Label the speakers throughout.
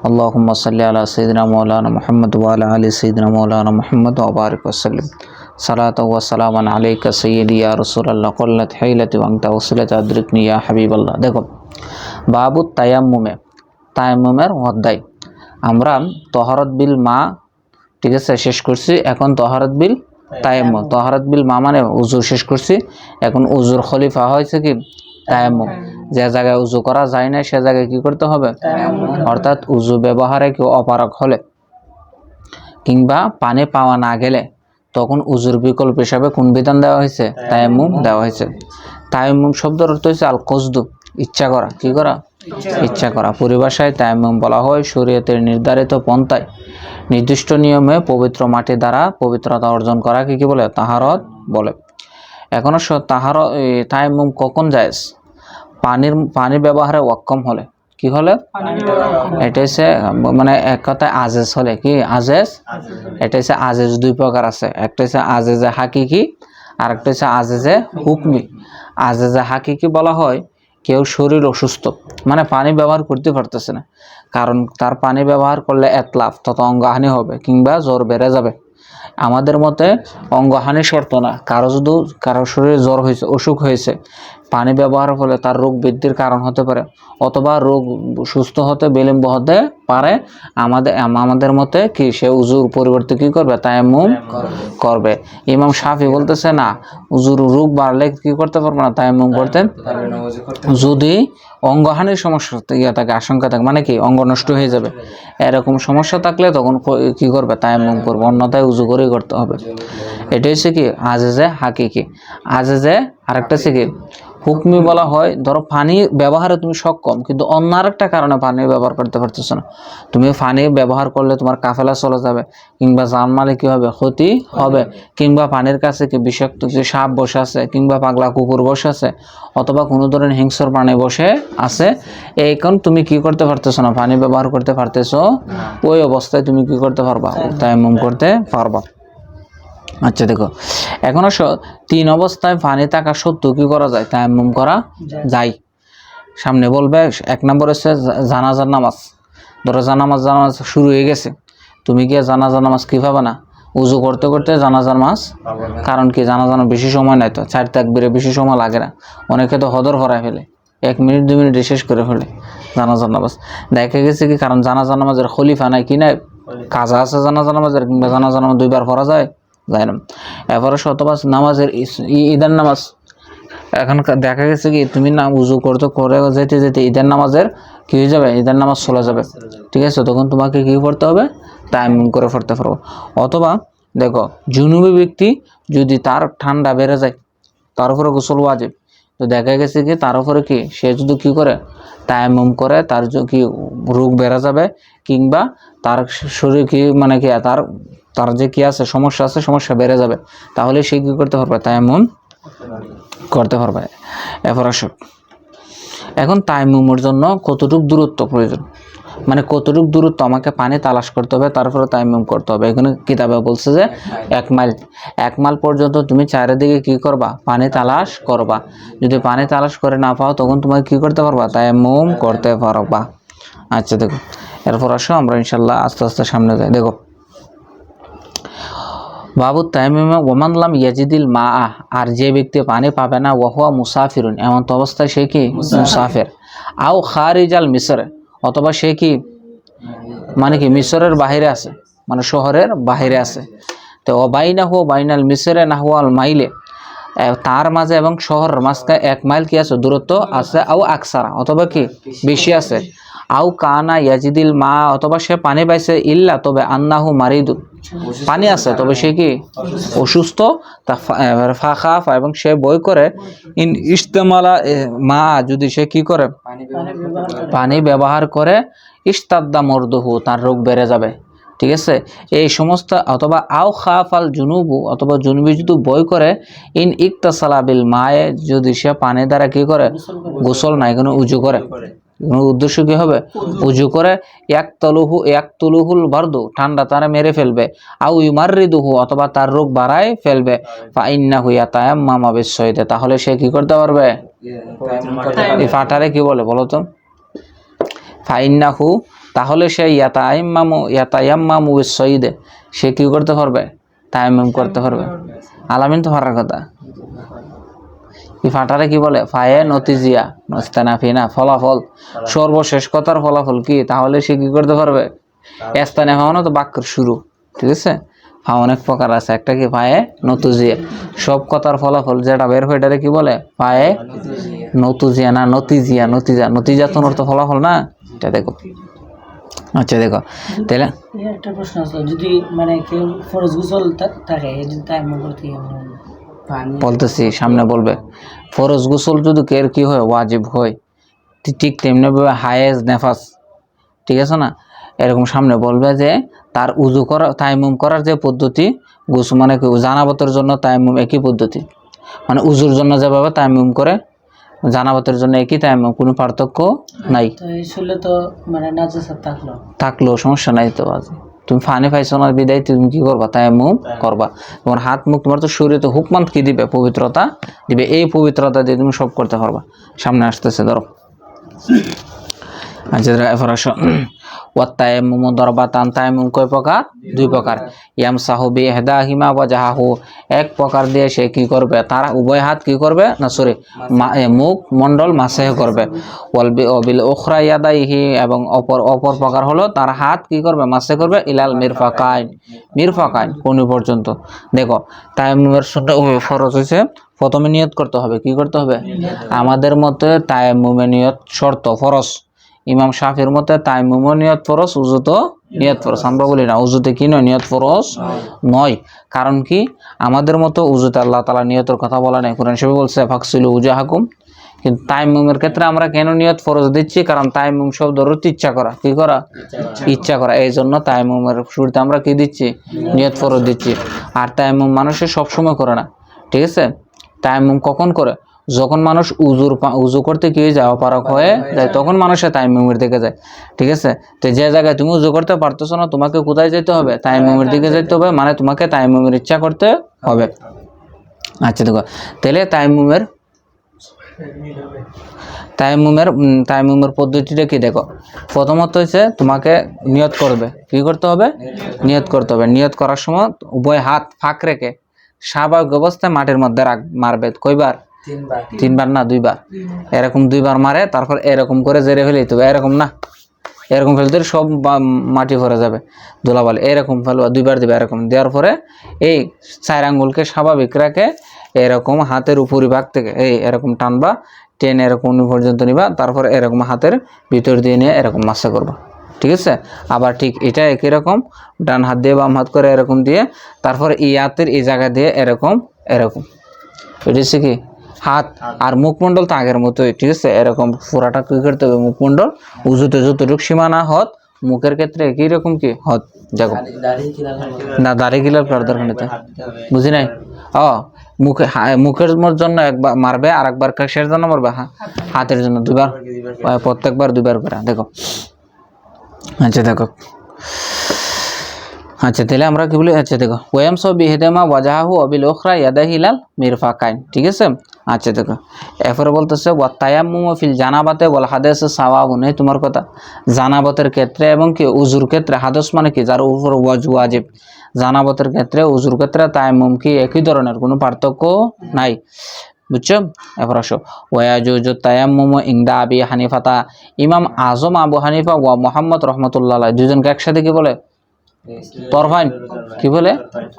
Speaker 1: আল্লাহুম্মা সাল্লি আলা সাইয়্যিদিনা মাওলানা মুহাম্মদ ওয়া আলা আলি সাইয়্যিদিনা মাওলানা মুহাম্মদ ওয়া বারিক ওয়া সাল্লিম। সালাতু ওয়া সালামান আলাইকা সাইয়্যিদি ইয়া রাসূলুল্লাহ কুল্লাত হাইলাতি ওয়া আনতা ওয়াসিলাতু আদরিকনি ইয়া হাবিবাল্লাহ। দেখো, বাবু তায়াম্মুমের অধ্যায়। আমরা তহরত বিল মা, ঠিক আছে, শেষ করছি। এখন তহরত বিল তায়াম্মুম। তহরত বিল মা মানে উযু শেষ করছি। এখন উযুর খলিফা হয়েছে কি তায়াম্মুম। যে জায়গায় উযু করা যায় না সে জায়গায় কি করতে হবে? অর্থাৎ উযু ব্যবহারে কেউ অপারগ হলে কিংবা পানি পাওয়া না গেলে তখন উযুর বিকল্প হিসাবে কোন বিধান দেওয়া হয়েছে? তায়াম্মুম দেওয়া হয়েছে। তায়াম্মুম শব্দের অর্থ হচ্ছে আল কসদু, ইচ্ছা করা। কি করা? ইচ্ছা করা। পরিভাষায় তায়াম্মুম বলা হয় শরীয়তের নির্ধারিত পন্থায় নির্দিষ্ট নিয়মে পবিত্র মাটি দ্বারা পবিত্রতা অর্জন করা কি বলে? তাহারত বলে। এখন তায়াম্মুম কখন জায়েজ? পানি ব্যবহারে অক্ষম হলে। কি হলে? এটা হচ্ছে মানে এক কথায় আজেজ হলে। কি আজেজ? এটা হচ্ছে আজেজ দুই প্রকার আছে। একটা হচ্ছে আজেজে হাকিকি, আর একটা হচ্ছে আজেজে হুকমি। আজেজে হাকিকি বলা হয় কেউ শরীর অসুস্থ, মানে পানি ব্যবহার করতে পারতেছে না, কারণ তার পানি ব্যবহার করলে এতলাফ তথা অঙ্গহানি হবে কিংবা জ্বর বেড়ে যাবে। আমাদের মতে অঙ্গহানি শর্ত না, কারো শরীরে জ্বর হয়েছে, অসুখ হয়েছে, পানি ব্যবহারের ফলে তার রোগ বৃদ্ধির কারণ হতে পারে, অথবা রোগ সুস্থ হতে বিলম্ব হতে পারে। আমাদের মতে কি সে উজুর পরিবর্তে কি করবে? তায়াম্মুম করবে। ইমাম শাফি বলতেছে না, উজুর রোগ বাড়লে কি করতে পারবে না? তায়াম্মুম করতে। যদি অঙ্গহানির সমস্যা থাকে, আশঙ্কা থাকে, মানে কি অঙ্গ নষ্ট হয়ে যাবে, এরকম সমস্যা থাকলে তখন কি করবে? তায়াম্মুম করবে, অন্যথায় উজু করেই করতে হবে। এটা হচ্ছে কি আজেজে হাকিকি। আজেজে আরেকটা হচ্ছে কি হুকমি বলা হয়, ধরো পানি ব্যবহারে তুমি সক্ষম কিন্তু অন্য আরেকটা কারণে পানি ব্যবহার করতে পারতেছো না। তুমি পানি ব্যবহার করলে তোমার কাফেলা চলে যাবে, কিংবা জানমালে কি হবে? ক্ষতি হবে, কিংবা পানির কাছে কি বিষাক্ত যে সাপ বসে আছে, কিংবা পাগলা কুকুর বসে আছে, অথবা কোনো ধরনের হিংস্র প্রাণী বসে আছে, এখন তুমি কি করতে পারতেছো না? পানি ব্যবহার করতে পারতেছো। ওই অবস্থায় তুমি কি করতে পারবা? তায়াম্মুম করতে পারবা। আচ্ছা দেখো, এখন তিন অবস্থায় পানি থাকা সত্ত্বেও কি করা যায়? তায়াম্মুম করা যায়। সামনে বলবে। এক নম্বর হচ্ছে জানাজার নামাজ। ধরো জানাজার নামাজ শুরু হয়ে গেছে, তুমি কি জানাজার নামাজ কি পাবে না? উজু করতে করতে জানাজার নামাজ। কারণ কি জানাজার বেশি সময় নাই তো, 4 তাকবীরে বেশি সময় লাগে না। অনেকে তো হদর ভরায় ফেলে, 1 মিনিট 2 মিনিটে শেষ করে ফেলে জানাজার নামাজ। দেখা গেছে কি, কারণ জানাজার নামাজের খলিফা নাই, কি নাই, কাজা আছে জানাজার নামাজের, কিংবা জানাজার নামাজ 2 বার পড়া যায় না। এরপরে শতবাস নামাজের ঈদের নামাজ। এখন দেখা গেছে কি তুমি না উজু করতে করে যেতে যেতে ঈদের নামাজের কি হয়ে যাবে? ঈদের নামাজ চলে যাবে। ঠিক আছে, তখন তোমাকে কি করতে হবে? তায়াম্মুম করে পড়তে পারবো। অথবা দেখো, জুনুবি ব্যক্তি যদি তার ঠান্ডা বেড়ে যায়, তার উপরে গোসল ওয়াজিব, তো দেখা গেছে কি তার উপরে কি সে যদি কি করে? তায়াম্মুম করে, তার কি রোগ বেড়ে যাবে, কিংবা তার শরীর কি মানে কি তার যে কি আছে সমস্যা আছে, সমস্যা বেড়ে যাবে, তাহলে সে কি করতে পারবে? তায়াম্মুম করতে পারবে। এরপর আসো, এখন তায়াম্মুমের জন্য কতটুকু দূরত্ব প্রয়োজন, মানে কতটুকু দূরত্ব আমাকে পানি তালাশ করতে হবে, তারপরে তায়াম্মুম করতে হবে। এখানে কিতাবে বলছে যে 1 মাইল। 1 মাইল পর্যন্ত তুমি চারিদিকে কি করবা? পানি তালাশ করবা। যদি পানি তালাশ করে না পাও তখন তোমাকে কি করতে পারবা? তায়াম্মুম করতে পারবা। আচ্ছা দেখো, এরপর আসো আমরা ইনশাল্লাহ আস্তে আস্তে সামনে যাই। দেখো, বাবু তায়াম্মুম ওমান লাম ইয়াজিদিল মা, আর যে ব্যক্তি পানি পাবে না, ওয়াহুয়া মুসাফিরুন, এমন তো অবস্থায় সে কি মুসাফির। আও খারিজাল মিসরে, অথবা সে কি মানে কি মিসরের বাহিরে আছে, মানে শহরের বাহিরে আছে। তো বাইনাহু বাইনাল মিসরে নাহওয়াল মাইলে, তার মাঝে এবং শহরের মাঝখানে 1 মাইল কি আছে? দূরত্ব আছে। আও আকসারা, অথবা কি বেশি আছে। আও কানা ইয়াজিদিল মা, অথবা সে পানি পাইছে, ইল্লা তবে আন্নাহু মারিদু, পানি আছে তবে সে কি অসুস্থ। ফাখাফ, এবং সে বই করে, ইন ইস্তেমালা মা, যদি সে কি করে? পানি ব্যবহার করে, ইস্তাদ্দা মরদুহু, তার রোগ বেড়ে যাবে। ঠিক আছে, এই সমস্ত। অথবা আও খাফাল জুনুবু, অথবা জুনুবি যদি বই করে, ইন ইকতাসালা বিল মায়ে, যদি সে পানি দ্বারা কি করে? গোসল নাই, কোনো উজু করে। উদ্দেশ্য কি হবে? উজু করে। ইয়াকতুলুহুল বারদু, ঠান্ডা তারা মেরে ফেলবে। আউ ইউমাররিদুহু, অথবা তার রোগ বাড়ায় ফেলবে। ফাইন্নাহু ইয়াতায়াম্মামু বিসসাইয়্যিদি, তাহলে সে কি করতে পারবে? এই ফাটারে কি বলে বলো তো? ফাইন্নাহু তাহলে সে ইয়াতায়াম্মামু বিস-সয়ীদে সে কি করতে পারবে? তায়াম্মুম করতে পারবে। আলামিন তো পারার কথা। কি ফাটারে কি বলে? ফায়ে নতিজিয়া নস্তানাফি না, ফলাফল, সর্বশেষ কথার ফলাফল কি? তাহলে সে কি করতে পারবে? এস্তানে ফাওনা তো বাক্যের শুরু, ঠিক আছে? ফা অনেক প্রকার আছে, একটা কি ফায়ে নতুজিয়া, সব কথার ফলাফল যেটা বের হয় এটারে কি বলে? ফায়ে নতুজিয়া না নতিজিয়া, নতিজা তো অর্থ ফলাফল না, এটা দেখো। আচ্ছা দেখো তাহলে
Speaker 2: একটা প্রশ্ন আছে, যদি মানে কেউ ফরজ গোসল থাকে যদি তায়াম্মুম করতে
Speaker 1: বলতেছি, সামনে বলবে। ফরজ গোসল যদি কের কি হয়? ওয়াজিব হয়, ঠিক তেমনিভাবে হায়েজ নেফাস, ঠিক আছে না, এরকম সামনে বলবে যে তার উজু করা তায়াম্মুম করার যে পদ্ধতি, গোসল মানে কি জানাবতের জন্য তায়াম্মুম একই পদ্ধতি, মানে উজুর জন্য যেভাবে তায়াম্মুম করে জানাবতের জন্য একই তায়াম্মুম, কোনো পার্থক্য নাই।
Speaker 2: তো এই শুনলে তো মানে নাজাসাত
Speaker 1: থাকলেও সমস্যা নাই তো। আজ তুমি ফানি পাইছো না বিদায় তুমি কি করবা? তায়াম্মুম করবা। তোমার হাত মুখ, তোমার তো শরীরে হুকমান কি দিবে? পবিত্রতা দিবে। এই পবিত্রতা দিয়ে তুমি সব করতে পারবা। সামনে আসতেছে ধরো। আচ্ছা এরপর আসো, ওয়াত্তায়াম্মুমু দরবাতান, তায়াম্মুম কয় প্রকার? দুই প্রকার। ইয়ামসাহু বিইহদাহিমা ওয়াজহাহু, এক প্রকার দিয়ে সে কি করবে? তার উভয় হাত কি করবে? না সরি, মুখ মণ্ডল মাসেহ করবে। ওয়াবিল উখরা ইয়াদাইহি, এবং অপর প্রকার হলো তার হাত কি করবে? মাসে করবে। ইলাল মিরফাকাইন কোনি পর্যন্ত। দেখো তায়াম্মুমের ফরজ হয়েছে, প্রথমে নিয়ত করতে হবে। কি করতে হবে? আমাদের মতে তায়াম্মুমে নিয়ত শর্ত, ফরজ। ইমাম শাফির মতে তায়াম্মুমও নিয়ত ফরজ, উযুতো নিয়ত ফরজ। আমরা বলি না উযুতে কি নয়? নিয়ত ফরজ নয়। কারণ কি? আমাদের মতো উযুতে আল্লাহ তাআলা নিয়তের কথা বলা নাই, কুরআন শরীফে বলছে ফাকসিলু উজুহাকুম। কিন্তু তায়াম্মুমের ক্ষেত্রে আমরা কেন নিয়ত ফরজ দিচ্ছি? কারণ তায়াম্মুম শব্দ অর্থ ইচ্ছা করা। কি করা? ইচ্ছা করা। এই জন্য তায়াম্মুমের শুরুতে আমরা কি দিচ্ছি? নিয়ত ফরজ দিচ্ছি। আর তায়াম্মুম মানুষের সবসময় করে না, ঠিক আছে? তায়াম্মুম কখন করে? যখন মানুষ উজু করতে কি যায়? অপারগ হয়ে যায়, তখন মানুষের তায়াম্মুমের দিকে যায়, ঠিক আছে? তো যে জায়গায় তুমি উজু করতে পারতেছো না, তোমাকে কোথায় যেতে হবে? তায়াম্মুমের দিকে যেতে হবে, মানে তোমাকে তায়াম্মুমের ইচ্ছা করতে হবে। আচ্ছা দেখো তাহলে তায়াম্মুমের পদ্ধতিটা কি? দেখো প্রথমত হচ্ছে তোমাকে নিয়ত করবে। কি করতে হবে? নিয়ত করতে হবে। নিয়ত করার সময় উভয় হাত ফাঁক রেখে স্বাভাবিক অবস্থায় মাটির মধ্যে মারবে। কয়বার? তিনবার না, দুইবার। এরকম দুইবার মারে, তারপর এরকম করে জেরে ফেলে দিতে হবে। এরকম না, এরকম ফেলতে সব মাটি ভরে যাবে, ধুলাবালি। এরকম ফেলবা, দুইবার দিবে। এরকম দেওয়ার পরে এই 4 আঙ্গুলকে স্বাভাবিক রাখে এরকম হাতের উপরিভাগ থেকে এরকম টানবা, টেনে এরকম পর্যন্ত নিবা, তারপর এরকম হাতের ভিতর দিয়ে নিয়ে এরকম মাসা করবা, ঠিক আছে? আবার ঠিক এটা একই রকম, ডান হাত দিয়ে বাম হাত করে এরকম দিয়ে, তারপর এই হাতের এই জায়গা দিয়ে এরকম এটা হচ্ছে কি? হাত। আর মুখমণ্ডল তো আগের মতোই, ঠিক আছে? এরকম পুরাটা কি করতে হবে? মুখমণ্ডল উজুতে যতটুকু সীমানা হত, মুখের ক্ষেত্রে একই রকম কি হত। দেখো না, দাড়ি গিলার দরকার নেই, বুঝি নাই? মুখের জন্য একবার মারবে, আর একবার কিসের জন্য মারবে? হাতের জন্য দুইবার, প্রত্যেকবার দুইবার করে। দেখো আচ্ছা দেখো, আচ্ছা তাহলে আমরা কি বলি? আচ্ছা দেখো ওয়ামসাহু বিইহদাহিমা ওয়াজহাহু ওয়াবিল উখরা ইয়াদাইহি ইলাল মিরফাকাইন, ঠিক আছে? আচ্ছা দেখো এরপরে বলতেছে ওয়াতায়াম্মুমু ফিল জানাবাতে ওয়াল হাদাসে সাওয়াবুন। এই তোমার কথা, জানাবতের ক্ষেত্রে এবং কি উজুর ক্ষেত্রে, হাদাস মানে কি? যার উপর ওয়াজিব। জানাবতের ক্ষেত্রে, উজুর ক্ষেত্রে তায়াম্মুম কি একই ধরনের, কোনো পার্থক্য নাই, বুঝছো? এরপর আসো ওয়াজুজু তায়াম্মুমু ইনদা আবি হানিফাতা, ইমাম আজম আবু হানিফা ওয়া মুহাম্মদ রাহমাতুল্লাহ আলাইহি দুজনকে একসাথে কি বলে? তরফাইন। কি বলে?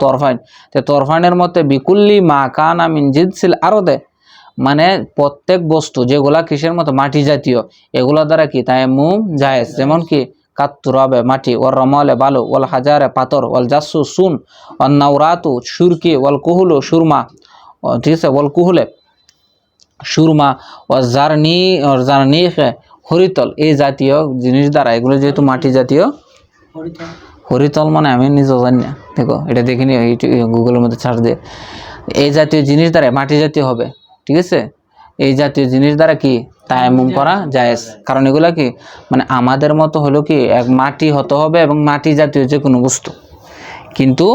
Speaker 1: তরফাইন। তো তরফাইনের মধ্যে বিকুল্লি মা কানা মিন জিনসিল আরদে, মানে প্রত্যেক বস্তু যেগুলা কিসের মতো? মাটি জাতীয়, এগুলা দ্বারা কি তায়াম্মুম জায়েজ। যেমন কি কাত্তুরাবে মাটি, ওয়াল রমালে বালু, ওয়াল হাজারে পাথর, ওয়াল জাসু সুন, ওয়াল নাওরাতু সুরকি, ওয়াল কুহুলু সুরমা, ঠিক আছে? ওয়াল কুহুলে সুরমা, ওয়াল জারনিখে হরিতল, এই জাতীয় জিনিস দ্বারা, এগুলো যেহেতু মাটি জাতীয়। হরিতল মানে আমি নিজেও জানি না, দেখো এটা দেখিনি, গুগলের মধ্যে সার্চ দিয়ে। এই জাতীয় জিনিস দ্বারা, মাটি জাতীয় হবে, ঠিক আছে? এই জাতীয় জিনিস দ্বারা কি তায়াম্মুম করা জায়েজ। কারণ এগুলা কি মানে আমাদের মতো হলো কি এক মাটি হতে হবে এবং মাটি জাতীয় যে কোনো বস্তু। কিন্তু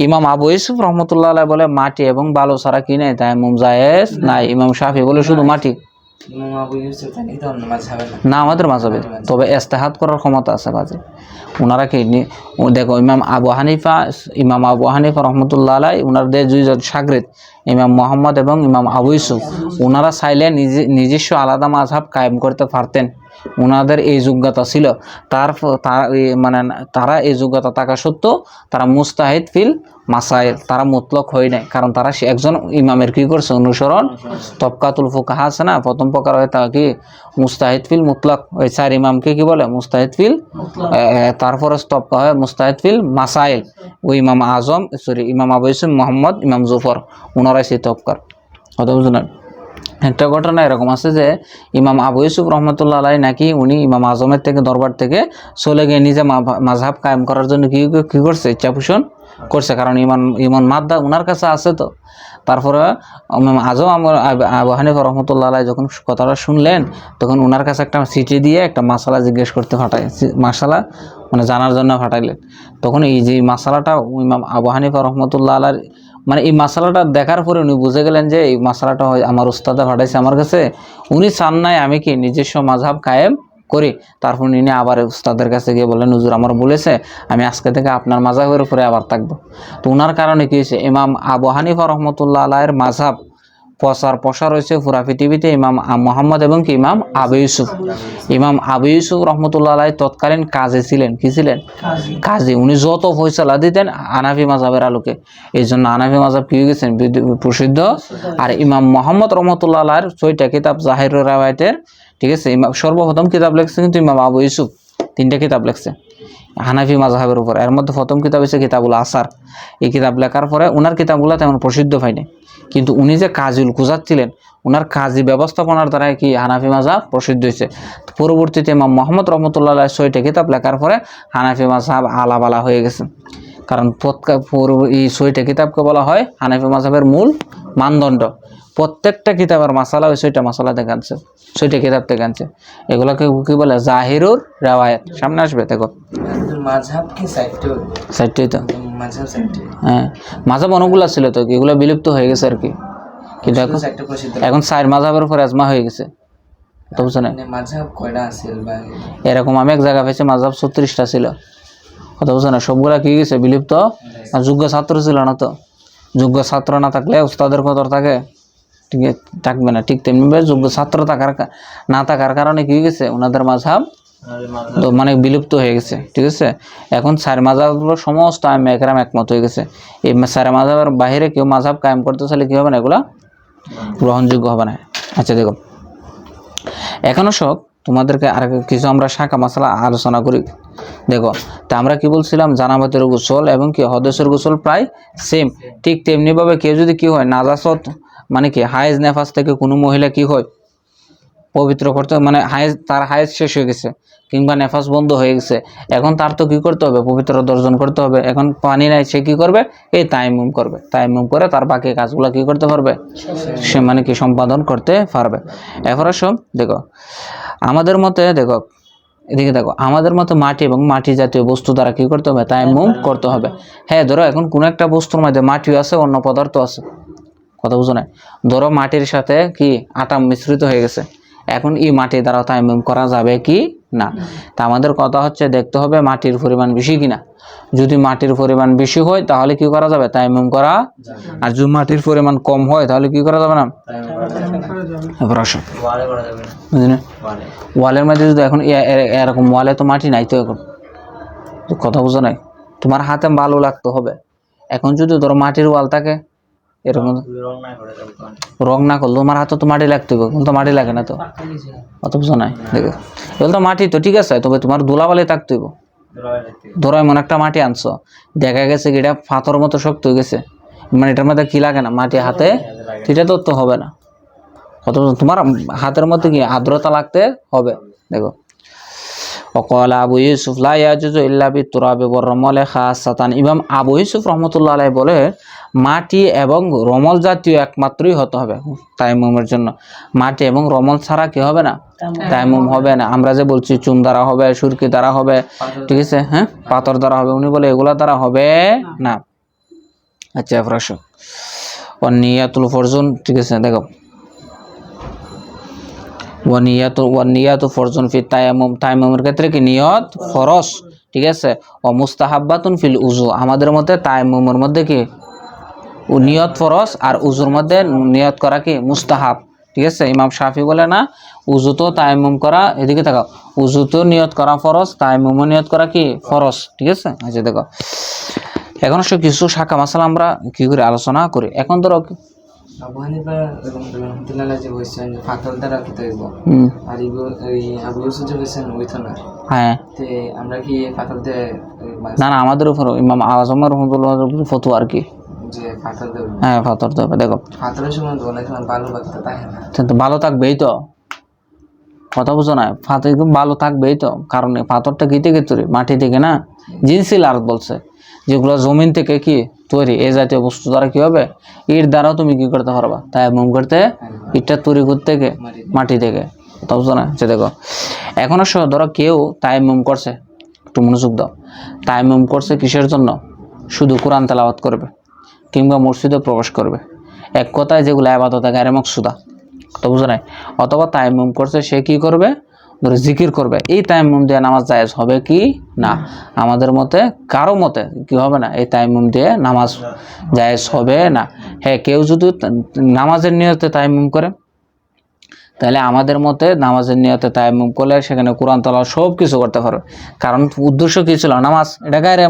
Speaker 1: ইমাম আবু ইউসুফ রহমতুল্লাহ আলাইহি বলে মাটি এবং বালু ছাড়া কি নাই তায়াম্মুম জায়েজ নাই। ইমাম শাফি বলে শুধু মাটি,
Speaker 3: ইমাম আবু ইউসুফ তাকে তো অন্য মাযহাবের না।
Speaker 1: না আমাদের মাযহাবে, তবে ইজতিহাদ করার ক্ষমতা আছে বাজে। ওনারা কি দেখো ইমাম আবু হানিফা রহমতুল্লাহ আলাই ওনাদের দুইজন শাগির্দ ইমাম মোহাম্মদ এবং ইমাম আবু ইউসুফ, ওনারা চাইলে নিজস্ব আলাদা মাযহাব কায়েম করতে পারতেন। ওনাদের এই যোগ্যতা ছিল। মানে তারা এই যোগ্যতা থাকা সত্ত্বেও তারা মুস্তাহিদ ফিল মাসাইল, তারা মুতলক হয় নাই, কারণ তারা একজন ইমামের কি করছে অনুসরণ। তবকাতুল ফুকাহা আছে না, প্রথম প্রকার হয় তা কি মুস্তাহিদ ফিল মুতলক, ওই চার ইমামকে কি বলে মুস্তাহিদ ফিল, তারপরে তবকা হয় মুস্তাহিদ ফিল মাসাইল, ওই ইমাম আজম ইমাম আবু ইউসুফ মোহাম্মদ ইমাম জুফর, ওনারাই সেই তবকার কথা বুঝলেন। একটা ঘটনা এরকম আছে যে ইমাম আবু ইউসুফ রহমতুল্লাহ আলাই নাকি উনি ইমাম আজমের থেকে দরবার থেকে চলে গিয়ে নিজে মাযহাব কায়েম করার জন্য কি করছে, ইচ্ছা পোষণ করছে, কারণ ইমান মাদ্দা ওনার কাছে আছে। তো তারপরে ইমাম আজম আবু হানিফা রহমতুল্লাহ আলাই যখন কথাটা শুনলেন, তখন ওনার কাছে একটা চিঠি দিয়ে একটা মাসালা জিজ্ঞেস করতে মাসালা মানে জানার জন্য পাঠাইলেন। তখন এই যে মাসালাটা ইমাম আবু হানিফা রহমতুল্লাহ আলার মানে এই মাসালাটা দেখার পরে উনি বুঝে গেলেন যে এই মাসালাটা হয় আমার উস্তাদে পাঠাইছে আমার কাছে, উনি চান নাই আমি কি নিজস্ব মাযহাব কায়েম করি। তারপর উনি আবার উস্তাদের কাছে গিয়ে বললেন, হুজুর আমার বলেছে আমি আজকে থেকে আপনার মাযহাবের উপরে আবার থাকবো। তো ওনার কারণে কি হয়েছে, ইমাম আবু হানিফা রহমতুল্লাহ আলাইয়ের মাযহাব প্রসার হয়েছে পুরা পৃথিবীতে ইমাম মোহাম্মদ এবং কি ইমাম আবু ইউসুফ। ইমাম আবু ইউসুফ রহমতুল্লাহ আলাই তৎকালীন কাজী ছিলেন, কি ছিলেন, কাজী। উনি যত ফয়সালা দিতেন হানাফি মাযহাবের আলোকে, এই জন্য হানাফি মাযহাব কি হয়ে গেছেন প্রসিদ্ধ। আর ইমাম মোহাম্মদ রহমতুল্লাহ আলাইয়ের 6টা কিতাব জাহিরুর রাওয়ায়াতের, ঠিক আছে, সর্বপ্রথম কিতাব লিখছে কিন্তু ইমাম আবু ইউসুফ, 3টা কিতাব লিখছে হানাফি মাযহাবের উপর। এর মধ্যে প্রথম কিতাব হচ্ছে কিতাবুল আসার। এই কিতাব লেখার পরে ওনার কিতাবগুলো তেমন প্রসিদ্ধ হয়নি, কিন্তু উনি যে কাজীউল কুজাত ছিলেন, ওনার কাজী ব্যবস্থাপনার দ্বারাই কি হানাফি মাযহাব প্রসিদ্ধ হয়েছে। পরবর্তীতে ইমাম মোহাম্মদ রহমতুল্লাহ আলাইহি 6টা কিতাব লেখার পরে হানাফি মাযহাব আলাবালা হয়ে গেছে, কারণ এই 6টা কিতাবকে বলা হয় হানাফি মাযহাবের মূল মানদণ্ড। প্রত্যেকটা কিতাবের মাসালা ওই 6টা মাসালা থেকে আনছে, 6টা কিতাব থেকে আনছে। এগুলোকে কি বলে জাহিরুর রাওয়ায়াত। সামনে আসবে দেখো
Speaker 3: মাযহাব কি
Speaker 1: সাইটটাই তো
Speaker 3: মাযহাব সাইটে,
Speaker 1: হ্যাঁ মাযহাব অনেকগুলো ছিল তো, এগুলো বিলুপ্ত হয়ে গেছে আর কি। কিন্তু এখন 4 মাযহাবের উপর আজমা হয়ে গেছে, তো বুঝছেন
Speaker 3: মাযহাব কয়টা আছে বা
Speaker 1: এরকম আমি এক জায়গা পেয়েছি মাযহাব 36টা ছিল, কথা বুঝছেন। সবগুলা কি গেছে বিলুপ্ত। আর যোগ্য ছাত্র ছিল না, তো যোগ্য ছাত্র না থাকলে উস্তাদের কদর থাকে, ঠিক থাকবে না। ঠিক তেমনি যোগ্য ছাত্র না থাকার কারণে কি গেছে ওনাদের মাযহাব তো মানে বিলুপ্ত হয়ে গেছে, ঠিক আছে। এখন 4 মাযহাবগুলো সমস্ত একরাম একমত হয়ে গেছে। এই 4 মাযহাবের বাইরে কেউ মাযহাব কায়েম করতে চাইলে কি হবে না, এগুলা গ্রহণযোগ্য হবে না। আচ্ছা দেখো এখনো সব তোমাদেরকে আর কিছু আমরা শাখা মাসালা আলোচনা করি। দেখো তা আমরা কি বলছিলাম, জানাবাতের গোসল এবং কি হদসের গোসল প্রায় সেম। ঠিক তেমনিভাবে কেউ যদি কি হয় নাজাসত মানে কি হায়েজ নেফাস থেকে কোনো মহিলা কি হয় পবিত্র করতে, মানে তার হায়েজ শেষ হয়ে গেছে কিংবা নেফাস বন্ধ হয়ে গেছে, এখন তার তো কি করতে হবে পবিত্রতা অর্জন করতে হবে। এখন পানি নাই, সে কি করবে, এই তায়াম্মুম করবে, তায়াম্মুম করে তার বাকি কাজগুলো কি করতে পারবে, সে মানে কি সম্পাদন করতে পারবে। এরপরে সব দেখো আমাদের মতে, দেখো এদিকে দেখো আমাদের মতো মাটি এবং মাটি জাতীয় বস্তু দ্বারা কি করতে হবে, তায়াম্মুম করতে হবে। হ্যাঁ ধরো এখন কোনো একটা বস্তুর মধ্যে মাটিও আছে অন্য পদার্থ আছে, কথা বুঝো না। ধরো মাটির সাথে কি আটা মিশ্রিত হয়ে গেছে, এখন এই মাটি দ্বারা তায়াম্মুম করা যাবে কি না। তা আমাদের কথা হচ্ছে দেখতে হবে মাটির পরিমাণ বেশি কিনা। যদি মাটির পরিমাণ বেশি হয় তাহলে কি করা যাবে, তায়াম্মুম করা। আর যদি মাটির পরিমাণ কম হয় তাহলে কি করা যাবে না। ওয়ালের মধ্যে যদি এখন এরকম ওয়ালে তো মাটি নাই, তো এখন কথা বুঝো নাই, তোমার হাতে বালু লাগতে হবে। এখন যদি ধরো মাটির ওয়াল থাকে এরকম রং না করলে তোমার হাতে তো মাটি লাগতে হবে, তো মাটি লাগে না, তো অত বুঝো নাই। দেখো এগুলো তো মাটি তো ঠিক আছে, তবে তোমার ধুলাবালি থাকতে হইব। ধরো এমন একটা মাটি আনছো, দেখা গেছে এটা পাথর মতো শক্ত হয়ে গেছে, মানে এটার মধ্যে কি লাগে না, মাটি হাতে, এটা তো হবে না। কত তোমার হাতের মধ্যে কি আর্দ্রতা লাগতে হবে। দেখো ওয়াকালা আবু ইউসুফ লা ইয়াজুজু ইল্লা বিতুরাবি ওয়ার রমলে খাসাতান। ইমাম আবু ইউসুফ রহমতুল্লাহ আলাইহি বলে মাটি এবং রমল জাতীয় একমাত্রই হতে হবে তায়াম্মুমের জন্য, মাটি এবং রমল ছাড়া কি হবে না, তায়াম্মুম হবে না। আমরা যে বলছি চুন দ্বারা হবে, সুরকি দ্বারা হবে, ঠিক আছে, হ্যাঁ পাথর দ্বারা হবে, উনি বলে এগুলা দ্বারা হবে না। আচ্ছা ফরাসো নিয়াতুল ফরজুন, ঠিক আছে। দেখো ওয়ানিয়াতু ফরজুন ফি তায়াম্মুম, তায়াম্মুমের ক্ষেত্রে কি নিয়ত ফরজ, ঠিক আছে। ও মুস্তাহাব্বাতুন ফিল উযু, আমাদের মতে তায়াম্মুমের মধ্যে কি নিয়ত ফরজ আর উজুর মধ্যে নিয়ত করা কি মুস্তাহাব, ঠিক আছে। ইমাম শাফি বলে না উজু তো তায়াম্মুম করা, এদিকে তাকাও, উজু তো নিয়ত করা ফরজ, তায়াম্মুমও নিয়ত করা কি ফরজ, ঠিক আছে। আচ্ছা দেখো এখন কিছু শাখা মাসালা আমরা কি করে আলোচনা করি। এখন ধরো
Speaker 3: আবু হানিফা রহমতুল্লাহ যে বলছেন যে ফাতল দ্বারা কি তৈব, আর এই আবু ইউসুফ যে বলছেন ওইতো না,
Speaker 1: হ্যাঁ
Speaker 3: তে আমরা কি ফাতল দিয়ে
Speaker 1: না না আমাদের উপর ইমাম আজম রহমতুল্লাহ ফতোয়া আর কি,
Speaker 3: যে ফাতল দেব,
Speaker 1: হ্যাঁ ফাতর দেবে। দেখো
Speaker 3: ফাতলের সময় অনেক সময় বালু বাচ্চা থাকে না,
Speaker 1: কিন্তু ভালো থাকবেই তো, কথা বুঝো না, পাথর ভালো থাকবেই তো, কারণ পাথরটা কি থেকে তৈরি, মাটি থেকে না, জিনসিল আর্থ বলছে, যেগুলো জমিন থেকে কি তৈরি, এই জাতীয় বস্তু দ্বারা কি হবে, ইট দ্বারাও তুমি কি করতে পারবা, তায়াম্মুম করতে, ইটটা তৈরি করতে থেকে মাটি থেকে, কথা বুঝো না। যে দেখো এখন ধরো কেউ তায়াম্মুম করছে, একটু মনোযোগ দাও, তায়াম্মুম করছে কিসের জন্য, শুধু কোরআন তেলাওয়াত করবে কিংবা মসজিদে প্রবেশ করবে, এক কথায় যেগুলো ইবাদত গায়রে মাকসুদা, তো বুঝো নাই। অথবা তায়াম্মুম করছে সে কি করবে, ধরে জিকির করবে, এই তায়াম্মুম দিয়ে নামাজ জায়েজ হবে কি না, আমাদের মতে কারো মতে কি হবে না, এই তায়াম্মুম দিয়ে নামাজ জায়েজ হবে না। হ্যাঁ কেউ যদি নামাজের নিয়তে তায়াম্মুম করে, তাহলে আমাদের মতে নামাজের নিয়তে তায়াম্মুম করলে সেখানে কোরআন তেলাওয়াত সব কিছু করতে পারবে, কারণ উদ্দেশ্য কি ছিল, নামাজ, এটা গায়রে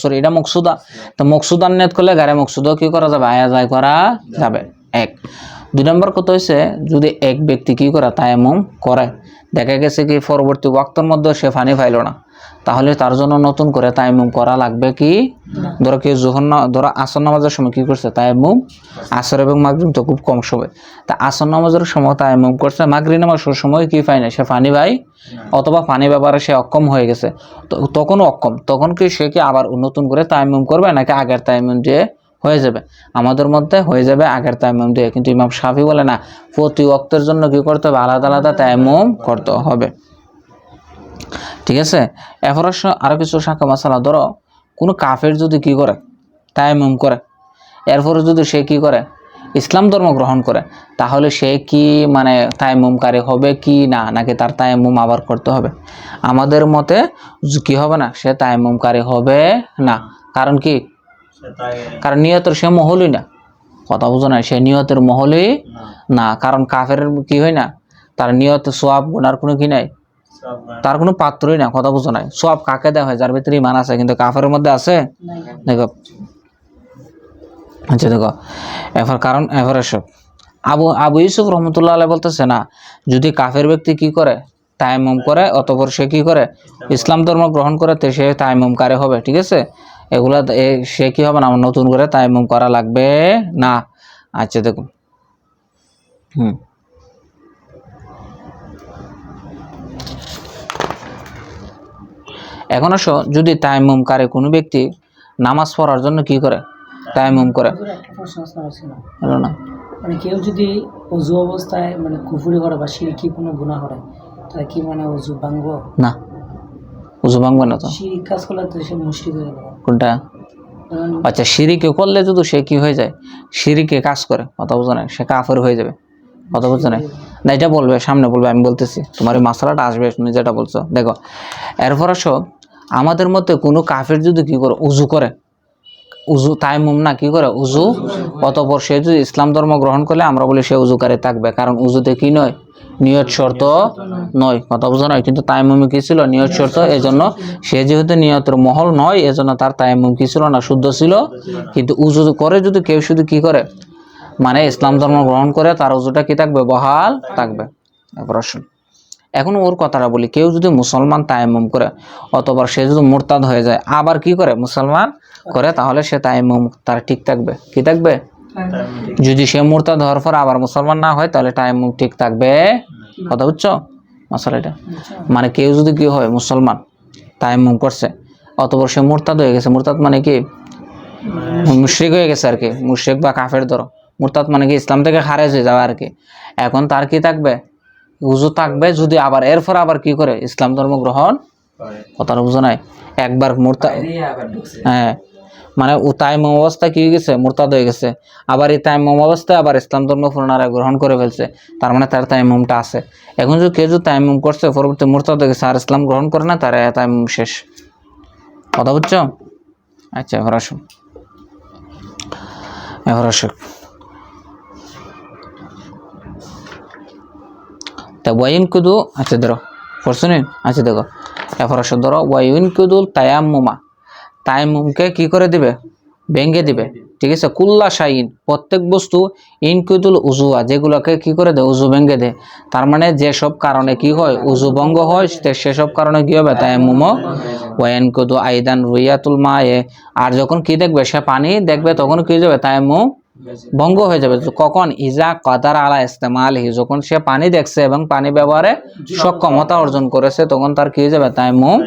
Speaker 1: সরি এটা মকসুদা, তো মকসুদার নিয়ত করলে গায়রে মকসুদও কি করা যাবে, আয়া যায় করা যাবে। এক দুই নম্বর কথা হচ্ছে, যদি এক ব্যক্তি কি করে তায়াম্মুম করে, দেখা গেছে কি পরবর্তী ওয়াক্তের মধ্যে সে পানি পাইল না, তাহলে তার জন্য নতুন করে তায়াম্মুম করা লাগবে কি, ধরো কেউ যখন ধরো আসর নামাজের সময় কি করছে তায়াম্মুম, আসর এবং মাগরিব তো খুব কম সময়, তা আসর নামাজের সময় তায়াম্মুম করছে, মাগরিব নামাজের সময় কি পায় না, সে পানি পায়, অথবা পানি ব্যবহারে সে অক্ষম হয়ে গেছে, তখনও অক্ষম, তখন কি সে কি আবার নতুন করে তায়াম্মুম করবে নাকি আগের তায়াম্মুম দিয়ে হয়ে যাবে, আমাদের মধ্যে হয়ে যাবে আগের তায়াম্মুম দিয়ে, কিন্তু ইমাম শাফি বলে না, প্রতি ওয়াক্তের জন্য কি করতে হবে, আলাদা আলাদা তায়াম্মুম করতে হবে, ঠিক আছে। এরপর আরো কিছু শাখা মাসালা, ধরো কোনো কাফের যদি কি করে তায়াম্মুম করে, এরপরে যদি সে কি করে ইসলাম ধর্ম গ্রহণ করে, তাহলে সে কি মানে তায়াম্মুমকারী হবে কি না, নাকি তার তায়াম্মুম আবার করতে হবে, আমাদের মতে কি হবে না, সে তায়াম্মুমকারী হবে না, কারণ কি, কারণ নিয়তের সে মহলই না, কথা বুঝো না, সে নিয়তের মহলই না, কারণ কাফের কি হয় না, তার নিয়ত সোয়াব গুনার কোনো কি নাই, তার কোনো পাত্রই না, কথা বুঝো না, সোয়াব কাকে দেওয়া হয়, যার ভিতরে ইমান আছে, কিন্তু কাফের মধ্যে আছে, দেখো আচ্ছা দেখো এবার কারণ এবার সব আবু ইউসুফ রহমতুল্লাহ আলাইহি বলতেছে না, যদি কাফের ব্যক্তি কি করে তায়াম্মুম করে, অতঃপর সে কি করে ইসলাম ধর্ম গ্রহণ করে, তো সে তায়াম্মুমকারী হবে, ঠিক আছে, এগুলা সে কি হবে না, নতুন করে তায়াম্মুম করা লাগবে না। আচ্ছা দেখুন এখন যদি তায়াম্মুমকারী কোনো ব্যক্তি নামাজ পড়ার জন্য কি করে তায়াম্মুম করে,
Speaker 2: একটা প্রশ্ন ছিল,
Speaker 1: হলো না,
Speaker 2: মানে কেউ যদি ওযু অবস্থায় মানে কুফরি করে বা শিরকি কোনো গুনাহ করে, তাহলে কি মানে ওযু ভাঙবো
Speaker 1: না, ওযু ভাঙবে না, তো
Speaker 2: শিরক কাজ করলে তো সে মুশরিক হয়ে গেল,
Speaker 1: কোনটা, আচ্ছা শিরিকে করলে যদি সে কি হয়ে যায়, শিরিকে কাজ করে, কথা বুঝো না, সে কাফের হয়ে যাবে, কথা বুঝছো না, না এটা বলবে সামনে বলবে, আমি বলতেছি তোমার এই মাসালাটা আসবে, তুমি যেটা বলছো দেখো। এরপর আমাদের মধ্যে কোনো কাফের যদি কি করে উজু করে, উজু তায়াম্মুম না কি করে উজু, অতঃপর সে যদি ইসলাম ধর্ম গ্রহণ করলে আমরা বলি সে উজুকারে থাকবে, কারণ উজুতে কি নয়, নিয়ত শর্ত নয়, কথা বুঝো নয়, কিন্তু তায়াম্মুমে কি ছিল, নিয়ত শর্ত, এজন্য সে যেহেতু নিয়তের মহল নয়, এজন্য তার তায়াম্মুম কি ছিল না, শুদ্ধ ছিল, কিন্তু উজু করে যদি কেউ শুধু কি করে মানে ইসলাম ধর্ম গ্রহণ করে, তার উজুটা কি থাকবে, বহাল থাকবে। প্রশ্ন এখন ওর কথাটা বলি, কেউ যদি মুসলমান তায়াম্মুম করে, অতঃপর সে যদি মুরতাদ হয়ে যায় আবার কি করে মুসলমান করে, তাহলে সে তায়াম্মুম তার ঠিক থাকবে, কি থাকবে, যদি সে মুরতাদ হওয়ার পর আবার মুসলমান না হয়, তাহলে তায়াম্মুম ঠিক থাকবে, কথা বুঝছো মশালাটা, মানে কেউ যদি কি হয় মুসলমান তায়াম্মুম করছে, অতঃপর সে মুরতাদ হয়ে গেছে, মুরতাদ মানে কি মুশরিক হয়ে গেছে আর কি, মুশরিক বা কাফের ধরো, মুরতাদ মানে কি ইসলাম থেকে খারেজ হয়ে যাওয়া আর কি, এখন তার কি থাকবে, উজু থাকবে, যদি আবার এরপর আবার কি করে ইসলাম ধর্ম গ্রহণ, কথাটা বুঝো নাই, একবার মুরতাদ, হ্যাঁ মানে ও তায়াম্মুম অবস্থায় কি হয়ে গেছে, মুরতাদ হয়ে গেছে। আবার এই তায়াম্মুম অবস্থায় আবার ইসলাম ধর্ম পুনরায় গ্রহণ করে ফেলছে, তার মানে তার তায়াম্মুমটা আছে। এখন যদি কেউ যদি তায়াম্মুম করছে পরবর্তী মুরতাদ হয়ে গেছে আর ইসলাম গ্রহণ করে না, তার তায়াম্মুম শেষ। কথা বুঝছো? আচ্ছা এবার আসো, এবার আসো। তা ওয়াইন কুদু, আচ্ছা ধরো পড়ছুনি, আচ্ছা দেখো এবার আসো, ধরো ওয়াইন কুদুল তায়াম্মুমা, তায়াম্মুমকে কি করে দিবে, ভেঙে দিবে। ঠিক আছে, কুল্লা শাইন, প্রত্যেক বস্তু, ইনকুদুল উজুয়া, যেগুলোকে কি করে দেয়, উজু ভেঙে দেয়। তার মানে যেসব কারণে কি হয়, উজু ভঙ্গ হয়, সেসব কারণে কি হবে, তায়াম্মুম। ওয়াইন কুদু আইদান রুইয়াতুল মায়ে, আর যখন কি দেখবে, সে পানি দেখবে, তখন কি যাবে, তায়াম্মুম ভঙ্গ হয়ে যাবে। কখন, ইজা কাদার আলা ইস্তেমালহি, যখন সে পানি দেখছে এবং পানি ব্যবহারে সক্ষমতা অর্জন করেছে, তখন তার কি হয়ে যাবে, তায়াম্মুম।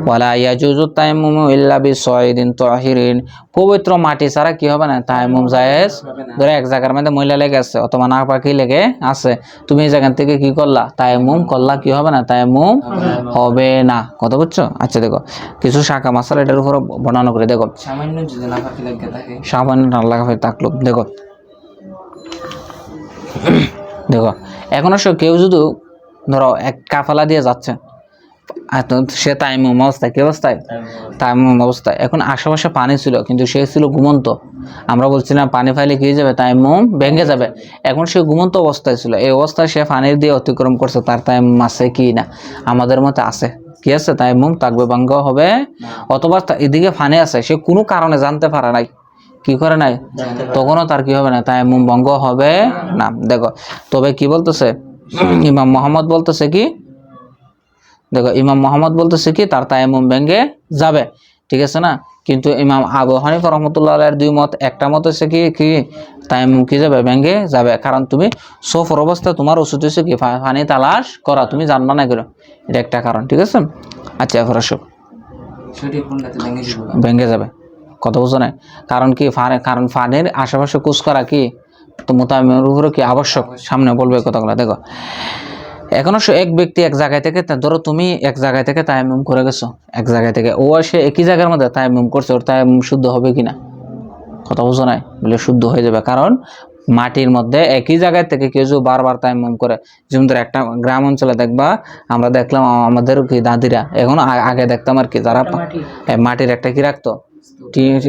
Speaker 1: ওয়ালা ইয়াজুজু তায়াম্মুমু ইল্লা বিসয়দিন তাহিরিন, পবিত্র মাটি ছাড়া কি হবে না, তায়াম্মুম জায়েজ। ধরে এক জায়গার মধ্যে ময়লা লেগে আছে অথবা না পাখি লেগে আছে, তুমি এই জায়গা থেকে কি করলা, তায়াম্মুম করলা, কি হবে না, তায়াম্মুম হবে না। কথা বুঝছো? আচ্ছা দেখো কিছু শাখা মাসালা এটার উপর বর্ণনা করে দেখো।
Speaker 3: সামান্য যদি না পাখি লেগে থাকে,
Speaker 1: সামান্য না লাগা থাকলো, দেখো দেখো এখন আসো, কেউ যদি ধরো এক কাফালা দিয়ে যাচ্ছে, সে তায়াম্মুম অবস্থায়, কি অবস্থায়, তায়াম্মুম অবস্থায়। এখন আশেপাশে পানি ছিল কিন্তু সে ছিল ঘুমন্ত, আমরা বলছিলাম পানি ফাইলে কি যাবে, তায়াম্মুম ভেঙে যাবে। এখন সে ঘুমন্ত অবস্থায় ছিল, এই অবস্থায় সে পানির দিয়ে অতিক্রম করছে, তার তায়াম্মুম আছে কি না, আমাদের মতে আছে, কি আছে, তায়াম্মুম থাকবে, ভঙ্গ হবে। অথবা এদিকে পানি আছে, সে কোনো কারণে জানতে পারে নাই, কি করে নাই, তখনও তার কি হবে না, তায়াম্মুম ভঙ্গ হবে না। দেখো তবে কি বলতেছে ইমাম মোহাম্মদ, বলতেছে কি, দেখো ইমাম মোহাম্মদ বলতেছে কি, তার তায়াম্মুম ভেঙে যাবে, ঠিক আছে না। কিন্তু ইমাম আবু হানিফা রহমতুল্লাহ আলাইহির দুই মত, একটা মত হচ্ছে কি কি তায়াম্মুম কি যাবে, ভেঙে যাবে। কারণ তুমি সফর অবস্থায় তোমার ওষুধ হচ্ছে কি, পানি তালাশ করা, তুমি জানবা না করে, এটা একটা কারণ, ঠিক আছে। আচ্ছা এবার আসো, ভেঙে যাবে, কথা বুঝো না। কারণ কি, কারণ পানির আশেপাশে কুচ করা কি তো মুতায়াম্মিমের উপরে কি আবশ্যক, সামনে বলবে কথাগুলো। দেখো এখন এক ব্যক্তি এক জায়গায় থেকে, ধরো তুমি এক জায়গায় থেকে তায়াম্মুম করে গেছো, এক জায়গায় থেকে ও এসে একই জায়গার মধ্যে তায়াম্মুম করছে, ওর তায়াম্মুম শুদ্ধ হবে কিনা, কথা বুঝো নাই, বলে শুদ্ধ হয়ে যাবে। কারণ মাটির মধ্যে একই জায়গায় থেকে কেউ যদি বারবার তায়াম্মুম করে, যেমন ধর একটা গ্রাম অঞ্চলে দেখবা, আমরা দেখলাম আমাদের কি দাদিরা, এখন আগে দেখতাম আর কি, যারা মাটির একটা কি রাখতো,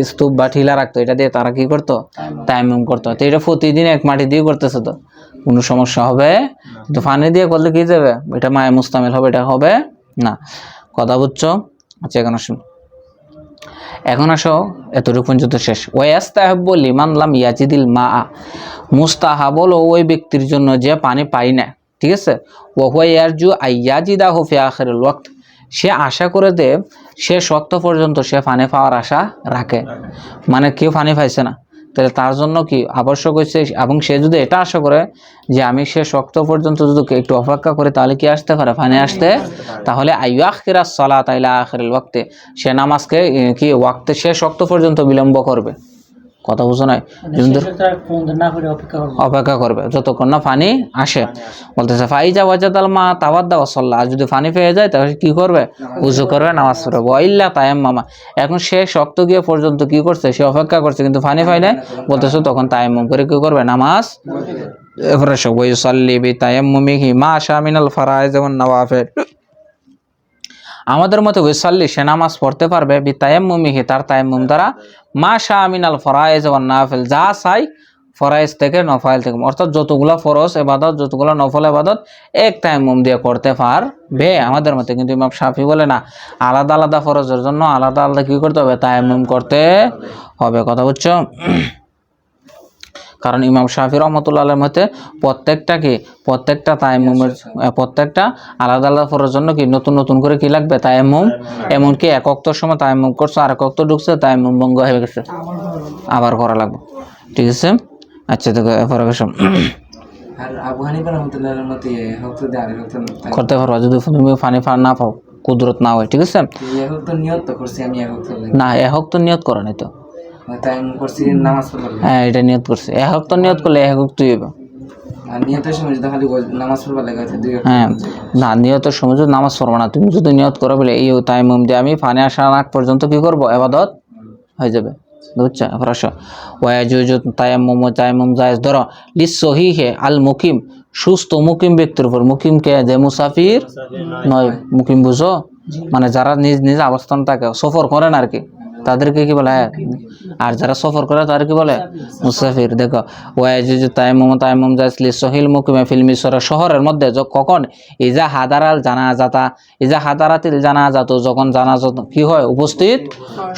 Speaker 1: স্তূপ বা ঠিলা রাখতো, এটা দিয়ে তারা কি করতো, তায়াম্মুম করতো। তো এটা প্রতিদিন এক মাটি দিয়ে করতেছে, তো কোনো সমস্যা হবে, কিন্তু পানি দিয়ে করলে কি যাবে, এটা মায়ে মুস্তামিল হবে, এটা হবে না। কথা বুঝছো? আচ্ছা এখন আসো এতটুকু পর্যন্ত শেষ। ওয়াস্তাহাব্বু লিমান লাম ইয়াজিদিল মা, মুস্তাহাব হলো ওই ব্যক্তির জন্য যে পানি পাই না, ঠিক আছে। ওয়া হুয়া ইয়ারজু আইয়াজিদাহু ফি আখিরিল ওয়াক্ত, সে আশা করে দে শেষ ওয়াক্ত পর্যন্ত সে পানি পাওয়ার আশা রাখে, মানে কেউ পানি পাইছে না, তাহলে তার জন্য কি আবশ্যক হচ্ছে, এবং সে যদি এটা আশা করে যে আমি শেষ ওয়াক্ত পর্যন্ত যদি একটু অপেক্ষা করে, তাহলে কি আসতে পারে, পানি আসতে, তাহলে আইয়াখিরাস সালাত ইলা আখিরিল ওয়াক্তে, সে নামাজকে কি ওয়াক্তে শেষ ওয়াক্ত পর্যন্ত বিলম্ব করবে। কথা বুঝো নাই, অপেক্ষা করবে যতক্ষণ না পানি আসে। বলতেছে ফাইজা ওয়াজাদাল মা তাওয়াদ্দা ওয়া সাল্লা, আর যদি পানি পেয়ে যায় তাহলে কি করবে, উযু করবে, নামাজ পড়বে। ওয়াইল্লা তায়াম্মামা, এখন সে শক্ত গিয়ে পর্যন্ত কি করছে, সে অপেক্ষা করছে কিন্তু পানি পায় না, বলতেছে তখন তায়াম্মুম করে কি করবে, নামাজ এবারে সব ওয়াইসাল্লি বিতায়াম্মুমিহি মা শামিনাল ফারাইজ ওয়ান নওয়াফিল, আমাদের মতে ওয়াইসাল্লি সে নামাজ পড়তে পারবে বিতায়াম্মুমিহি তার তায়াম্মুম দ্বারা, মা শামিনাল ফারাইজ ওয়ান নওয়াফিল, যা চাই ফরাইজ থেকে নফাইল থেকে, অর্থাৎ যতগুলো ফরজ ইবাদত যতগুলো নফল ইবাদত এক তায়াম্মুম দিয়ে করতে পারবে আমাদের মতে। কিন্তু ইমাম শাফি বলে না, আলাদা আলাদা ফরজের জন্য আলাদা আলাদা কি করতে হবে, তায়াম্মুম করতে হবে। কথা বুঝছো? কারণ ইমাম শাফি রহমতুল্লাহ আলাইহির মতে প্রত্যেকটা তায়াম্মুমের প্রত্যেকটা আলাদা আলাদা ফরজের জন্য কি নতুন নতুন করে কি লাগবে, তায়াম্মুম। এমনকি এক ওয়াক্তের সময় তায়াম্মুম করছে, আর এক ওয়াক্ত ঢুকছে, তায়াম্মুম ভঙ্গ হয়ে গেছে, আবার করা লাগবে, ঠিক আছে। আচ্ছা দেখো এরপরে
Speaker 3: আর আবু হানিফা রাহমাতুল্লাহ আলাইহির মতে হকতে দেয়, আর হকতে
Speaker 1: করতে পারবা যদি তুমি পানি না পাও, কুদরত না হয়, ঠিক আছে।
Speaker 3: এই হকতে নিয়ত তো করছি আমি, হকতে
Speaker 1: না হক তো নিয়ত করে নাই তো,
Speaker 3: টাইম করছি নামাজ পড়ব,
Speaker 1: হ্যাঁ এটা নিয়ত করছে, হক তো নিয়ত করলে হক তুই হবে,
Speaker 3: আর নিয়তের সময় যদি খালি নামাজ পড়বা লাগা আছে দুই,
Speaker 1: হ্যাঁ না নিয়তের সময় যদি নামাজ পড়বা না, তুমি যদি নিয়ত করো বলে এই তায়াম্মুম দিয়ে আমি পানি আসার আগ পর্যন্ত কি করব, ইবাদত হয়ে যাবে, বুঝছো? এবার আসো ওয়াজুজু তায়াম্মুম জায়েজ। ধরো লিসহিহে আল মুকিম, সুস্থ মুকিম ব্যক্তির উপর। মুকিম কে? যে মুসাফির নয়। মুকিম বুঝো? মানে যারা নিজ নিজ অবস্থান থাকে, সফর করেন আর কি, তাদেরকে কি বলে? আর যারা সফর করে তাদের কি বলে? মুসাফির। দেখো ওয়াজুজু তায়াম্মুম জায়েজ লিসহিল মুকিমে ফিল মিসর, শহরের মধ্যে কখন? ইজা হাদারাল জানাজাতা, ইজা হাদারাতিল জানাজাতু, যখন জানাজা কি হয়? উপস্থিত।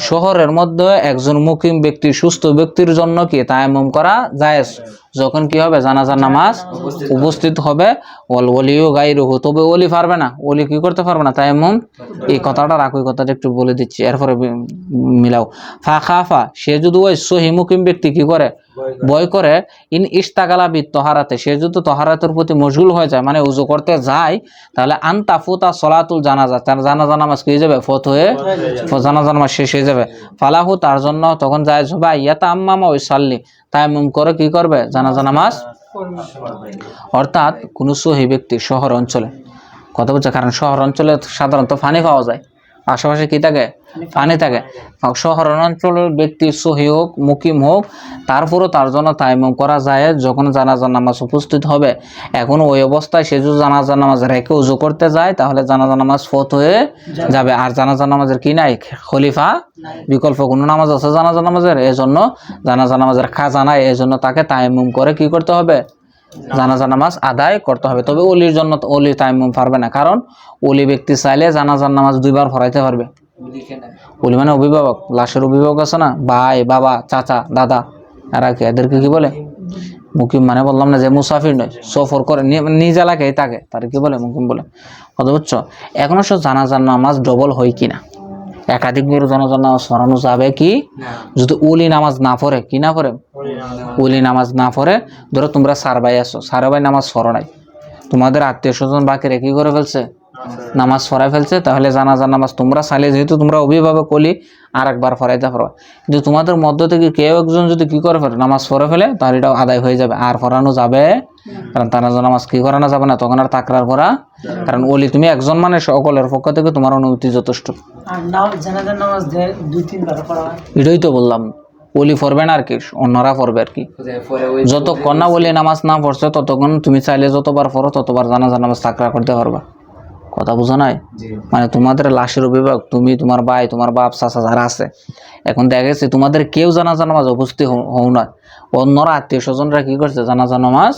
Speaker 1: শহরের মধ্যে একজন মুকিম ব্যক্তি, সুস্থ ব্যক্তির জন্য কি তায়াম্মুম করা জায়েজ, যখন কি হবে? জানাজার নামাজ উপস্থিত হবে। ওলিও গায়রুহু, তবে ওলি পারবে না। ওলি কি করতে পারবে না? তায়াম্মুম। এই কথাটা রাখো, এই কথাটা একটু বলে দিচ্ছি, এরপরে মিলাও। ফাখাফা, সে যদি ওই সহি মুকিম ব্যক্তি কি করে? ভয় করে। ইন ইস্তাগালা বি তহারাতে, সে যদি তহারাতের প্রতি মশগুল হয়ে যায়, মানে উযু করতে যায়, তাহলে আনতা ফুতা সলাতুল জানাজা, তার জানাজা নামাজ কি হয়ে যাবে? ফত হয়ে, জানাজা নামাজ শেষ হয়ে যাবে। ফালাহু, তার জন্য তখন জায়েজ হবে ইয়াতা আম্মামা ওই সাল্লি, তায়াম্মুম করে কি করবে? জানাজা নামাজ। অর্থাৎ কোন সহি ব্যক্তি শহর অঞ্চলে, কথা বলছে, কারণ শহর অঞ্চলে সাধারণত পানি পাওয়া যায়, আশেপাশে কি থাকে? পানি থাকে। শহর অঞ্চলের ব্যক্তি সহি হোক মুকিম হোক, তারপরও তার জন্য তায়াম্মুম করা যায় যখন জানাজার নামাজ উপস্থিত হবে। এখন ওই অবস্থায় সে যদি জানাজার নামাজ রেখে উযু করতে যায়, তাহলে জানাজার নামাজ ফত হয়ে যাবে। আর জানাজার নামাজের কি নাই? খলিফা, বিকল্প কোনো নামাজ আছে জানাজার নামাজের? এই জন্য জানাজার নামাজের খাজা নাই, এই জন্য তাকে তায়াম্মুম করে কি করতে হবে? জানাজা নামাজ আদায় করতে হবে। তবে ওলির জন্য ওলি তায়াম্মুম পারবে না, কারণ ওলি ব্যক্তি চাইলে জানাজার নামাজ 2 বার পড়াইতে পারবে। ওলি মানে অভিভাবক, লাশের অভিভাবক আছে না, ভাই, বাবা, চাচা, দাদা, এরা কি? এদেরকে কি বলে? মুকিম। মানে বললাম না যে মুসাফির নয়, সফর করে, নিজ এলাকায় থাকে, তার কি বলে? মুকিম বলে। কথা বুঝছো? এখন অবশ্য জানাজার নামাজ ডবল হয় কিনা, একাধিকবার জানাজার নামাজ পড়ানো যাবে কি? যদি ওলি নামাজ না পড়ে, কি না পড়ে? ওলি নামাজ না পড়ে। ধরো তোমরা সারবাই আছো, সারবাই নামাজ পড়ো নাই, তোমাদের আত্মীয় স্বজন বাকি রেখে করে ফেলছে, নামাজ পড়াই ফেলছে, তাহলে জানাজার নামাজ তোমরা চাইলে, যেহেতু তোমরা অভিভাবক ওলি, আর একবার পড়াইতে পারো। কিন্তু তোমাদের মধ্য থেকে কেউ একজন যদি কি করে ফেলে? নামাজ পড়ে ফেলে, তাহলে এটাও আদায় হয়ে যাবে, আর পড়ানো যাবে। কারণ জানাজার নামাজ কি করানো যাবে না, তখন আর তাকরার করা, কারণ ওলি তুমি একজন, মানে সকলের পক্ষ থেকে তোমার অনুমতি যথেষ্ট।
Speaker 2: আর জানাজার নামাজ 2-3 বার পড়া হয়,
Speaker 1: এটাই তো বললাম, ওলি পড়বে না আর কি, অন্যরা পড়বে আর কি। যতক্ষণ না ওলি নামাজ না পড়ছে, ততক্ষণ তুমি চাইলে যতবার পড়ো ততবার জানাজার নামাজ তাকরা করতে পারবা। কথা বুঝো নাই? মানে তোমাদের লাশের অভিভাবক, তুমি, তোমার ভাই, তোমার বাপ, চাচা যারা আছে, এখন দেখা গেছে তোমাদের কেউ জানাজা নামাজ উপস্থিত হও না, অন্যরা আত্মীয় স্বজনরা কি করছে? জানাজা নামাজ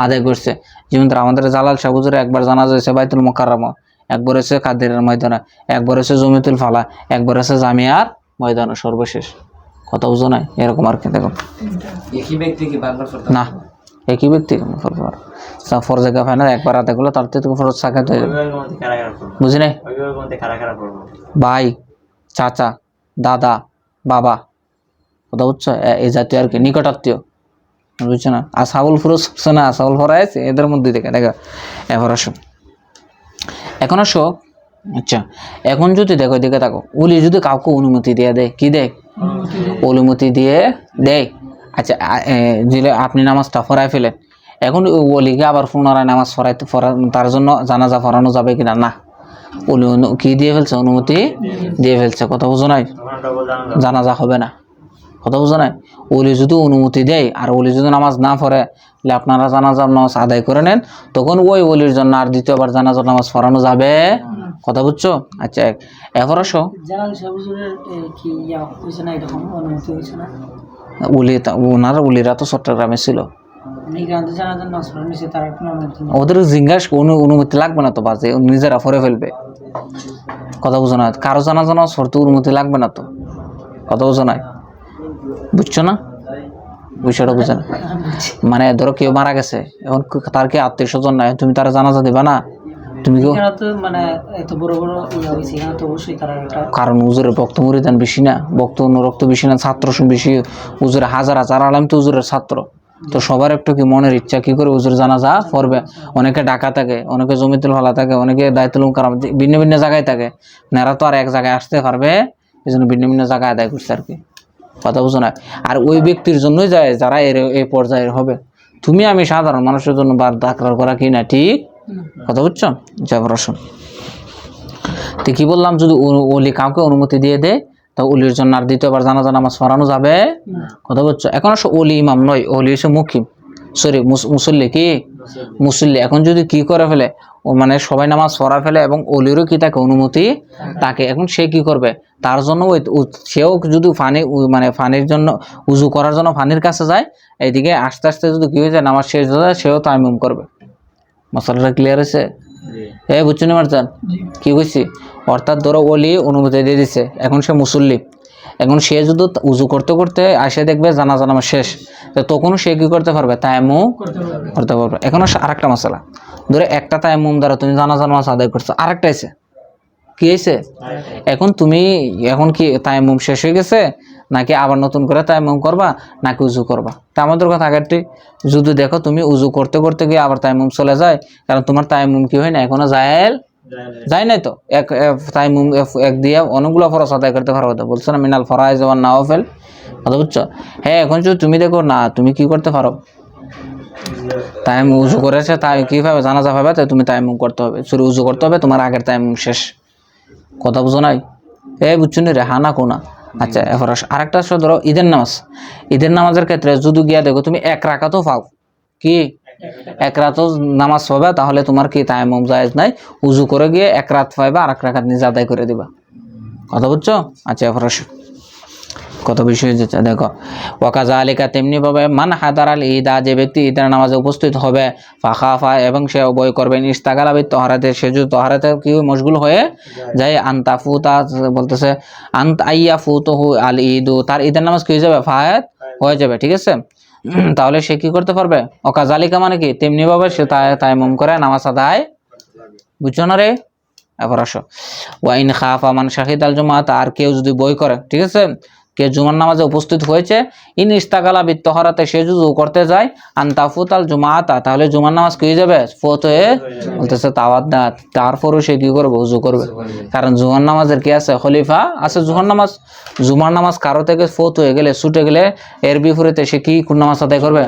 Speaker 1: আদায় করছে। যেমন আমাদের জালাল শাহ হুজুরে একবার জানাজা হয়েছে বাইতুল মুকাররমা, একবার হয়েছে কাদেরের ময়দানে, একবার হয়েছে জমিতুল ফালা, একবার হয়েছে জামিয়ার ময়দানে, সর্বশেষ। কথা বুঝো নাই? এরকম আর কি। দেখো
Speaker 3: একই ব্যক্তি কি বারবার করতে?
Speaker 1: না, একই ব্যক্তি ফরজে কাফায় না, একবার আদায় করলে তার থেকে ফরজ সাকাত হয়ে যাবে। বুঝি নাই? ভাই, চাচা, দাদা, বাবা, কথা বুঝছো? এই জাতীয় আর কি, নিকট আত্মীয়, বুঝছো না? আসাউল ফুরুজ হচ্ছে না, আসাউল ফরাই আছে, এদের মধ্যে থেকে। দেখো এবার আসো, এখন আসো। আচ্ছা, এখন যদি দেখো, দিকে থাকো, ওলি যদি কাউকে অনুমতি দিয়ে দেয়, কি দেয়? অনুমতি দিয়ে দেয়। আচ্ছা, আপনি নামাজটা পড়াই ফেলেন, এখন ওলিকে আবার পুনরায় নামাজ তার জন্য জানাজা পড়ানো যাবে কিনা? না, ওলি কি দিয়ে ফেলছে? অনুমতি দিয়ে ফেলছে। কথা বুঝো নাই? জানাজা হবে না। কথা বুঝো নাই? ওলি যদি অনুমতি দেয়, আর ওলি যদি নামাজ না পড়ে, তাহলে আপনারা জানাজার নামাজ আদায় করে নেন, তখন ওই ওলির জন্য আর দ্বিতীয়বার জানাজার নামাজ পড়ানো যাবে। কথা বুঝছো? আচ্ছা, এরপর আসো,
Speaker 2: জালাল শাহ হুজুরের কি হয়েছে না, এরকম অনুমতি হয়েছে না?
Speaker 1: ওনারা ওলিরা তো চট্টগ্রামে ছিল,
Speaker 2: জানাজার নামাজ পড়া নিছে, তার কোনো অনুমতি নেই।
Speaker 1: ওদের জিজ্ঞাসা অনুমতি লাগবে না তো, বাজে নিজেরা পড়ে ফেলবে। কথা বুঝো না? কারো জানাজা নামাজ পড়তে অনুমতি লাগবে না তো। কথা বুঝো নাই? বুঝছো না বিষয়টা? বুঝে না? মানে ধরো কেউ মারা গেছে, এখন তার কি আত্মীয় স্বজন নাই, তুমি তারা জানাজা দিবা না? তুমি
Speaker 2: মানে এত বড় বড় হয়েছে, এখানে তো অবশ্যই তারা একটা,
Speaker 1: কারণ হুজুরের ভক্ত মুরিদান বেশি না, ভক্ত অনুরক্ত বেশি না, ছাত্র বেশি, হুজুরের হাজার হাজার আলেম তো হুজুরের ছাত্র, তো সবার একটু কি মনের ইচ্ছা কি করে হুজুর জানাজা পড়বে। অনেকে ঢাকা থাকে, অনেকে জমিতুল ফালা থাকে, অনেকে দায়িত্বুল মুকাররম, ভিন্ন ভিন্ন জায়গায় থাকে, এরা তো আর এক জায়গায় আসতে পারবে, এই জন্য ভিন্ন ভিন্ন জায়গায় আদায় করছে আর কি। কথা বুঝো না? আর ওই ব্যক্তির জন্যই যায় যারা এই পর্যায়ের হবে। তুমি আমি সাধারণ মানুষের জন্য বার তাকরার করা কি না ঠিক? কথা বুঝছো? যাবার আসুন, তো কি বললাম, যদি ওলি কাউকে অনুমতি দিয়ে দেয়, তা অলির জন্য আর দ্বিতীয়বার জানাজা নামাজ পড়ানো যাবে? কথা বলছো। এখন আসলে অলি ইমাম নয়, অলি হচ্ছে মুকিম, সরি মুসল্লি, কি মুসল্লি। এখন যদি কি করে ফেলে, ও মানে সবাই নামাজ পড়া ফেলে এবং অলিরও কি তাকে অনুমতি তাকে, এখন সে কি করবে, তার জন্য সেও যদি মানে ফানির জন্য উজু করার জন্য ফানির কাছে যায়, এইদিকে আস্তে আস্তে যদি কি হয়ে যায় নামাজ শেষ হয়ে যায়, সেও তায়াম্মুম করবে। মশলাটা ক্লিয়ার হয়েছে? বুঝছো না মারজান কি কইছি? অর্থাৎ ধরো ওলি অনুমতি দিয়ে দিছে, এখন সে মুসল্লি, এখন সে যদি উজু করতে করতে আসে দেখবে জানাজা নামাজ শেষ, তো তখনও সে কি করতে পারবে, তায়াম্মুম করতে পারবে। এখন আরেকটা মশলা, ধরো একটা তায়াম্মুম দ্বারা তুমি জানাজা নামাজ আদায় করছো, আরেকটা এসে কি হয়েছে, এখন তুমি এখন কি তায়াম্মুম শেষ হয়ে গেছে, নাকি আবার নতুন করে তায়াম্মুম করবা, নাকি উজু করবা? তা আমাদের কথা আগেরটি, যদি দেখো তুমি উজু করতে করতে গিয়ে আবার তায়াম্মুম চলে যায়, কারণ তোমার তায়াম্মুম কি হয় না, এখনো যায় নাই তো, তায়াম্মুম এক দিয়ে অনেকগুলো ফরজ আদায় করতে পারবো। তো বলছো না মিনাল ফরাইজ ওয়ান নাওয়াফিল, কথা বুঝছো? হ্যাঁ, এখন যদি তুমি দেখো না, তুমি কি করতে পারো, তায়াম্মুম উজু করেছে, তাই কিভাবে জানাজা পাবে, তাই তুমি তায়াম্মুম করতে হবে, সরি উজু করতে হবে, তোমার আগের তায়াম্মুম শেষ। কথা বুঝো নাই? বুঝছো নি রে, হানা কোনা। আচ্ছা, এরপর আরেকটা ধরো ঈদের নামাজ। ঈদের নামাজের ক্ষেত্রে যদি গিয়া দেখো তুমি এক রাকাতও পাও, কি এক রাতও নামাজ পাবে, তাহলে তোমার কি তায়াম্মুম জায়েজ নাই, উজু করে গিয়ে এক রাত পাইবা, আর এক রাকাত নিজে আদায় করে দিবা। কথা বুঝছো? আচ্ছা, এরপর কত বিষয় যেটা দেখো, ওয়াকাজা আলিকা তেমনি ভাবে মান হাদারাল ঈদা, যে ব্যক্তি ঈদের নামাজে উপস্থিত হবে, ফাখাফা এবং সে বই করবেন, ইস্তাগালাবি তহারাতে, সে যদি তহারাতে কি মশগুল হয়ে যায়, আন্তাফুতা বলতেছে আইয়া ফুতহু আল ঈদু, তার ঈদের নামাজ কি হয়ে যাবে, ফায়াত হয়ে যাবে, ঠিক আছে? তাহলে সে কি করতে পারবে, ওয়াকাজালিকা মানে কি তেমনি ভাবে সে তায়াম্মুম করে নামাজ আদায়, বুঝছো না রে? এবার আসো, ওয়াইন খাফা মান শাহিদ আল জুমা, আর কেউ যদি বই করে, ঠিক আছে, কে জুমার নামাজে উপস্থিত হয়েছে, ইন ইস্তাগালা বিত্তহারাতে, সে যদি করতে যায়, আন্তাফুত আল জুমাতা, তাহলে জুমার নামাজ কি হয়ে যাবে, ফত হয়ে বলতেছে তাওয়াদ্দাত, তারপরও সে কি করবে, উজু করবে, কারণ জুমার নামাজের কি আছে, খলিফা আছে। জুমার নামাজ কারো থেকে ফত হয়ে গেলে, ছুটে গেলে, এর বিপরীতে সে কি কোন নামাজ আদায় করবে,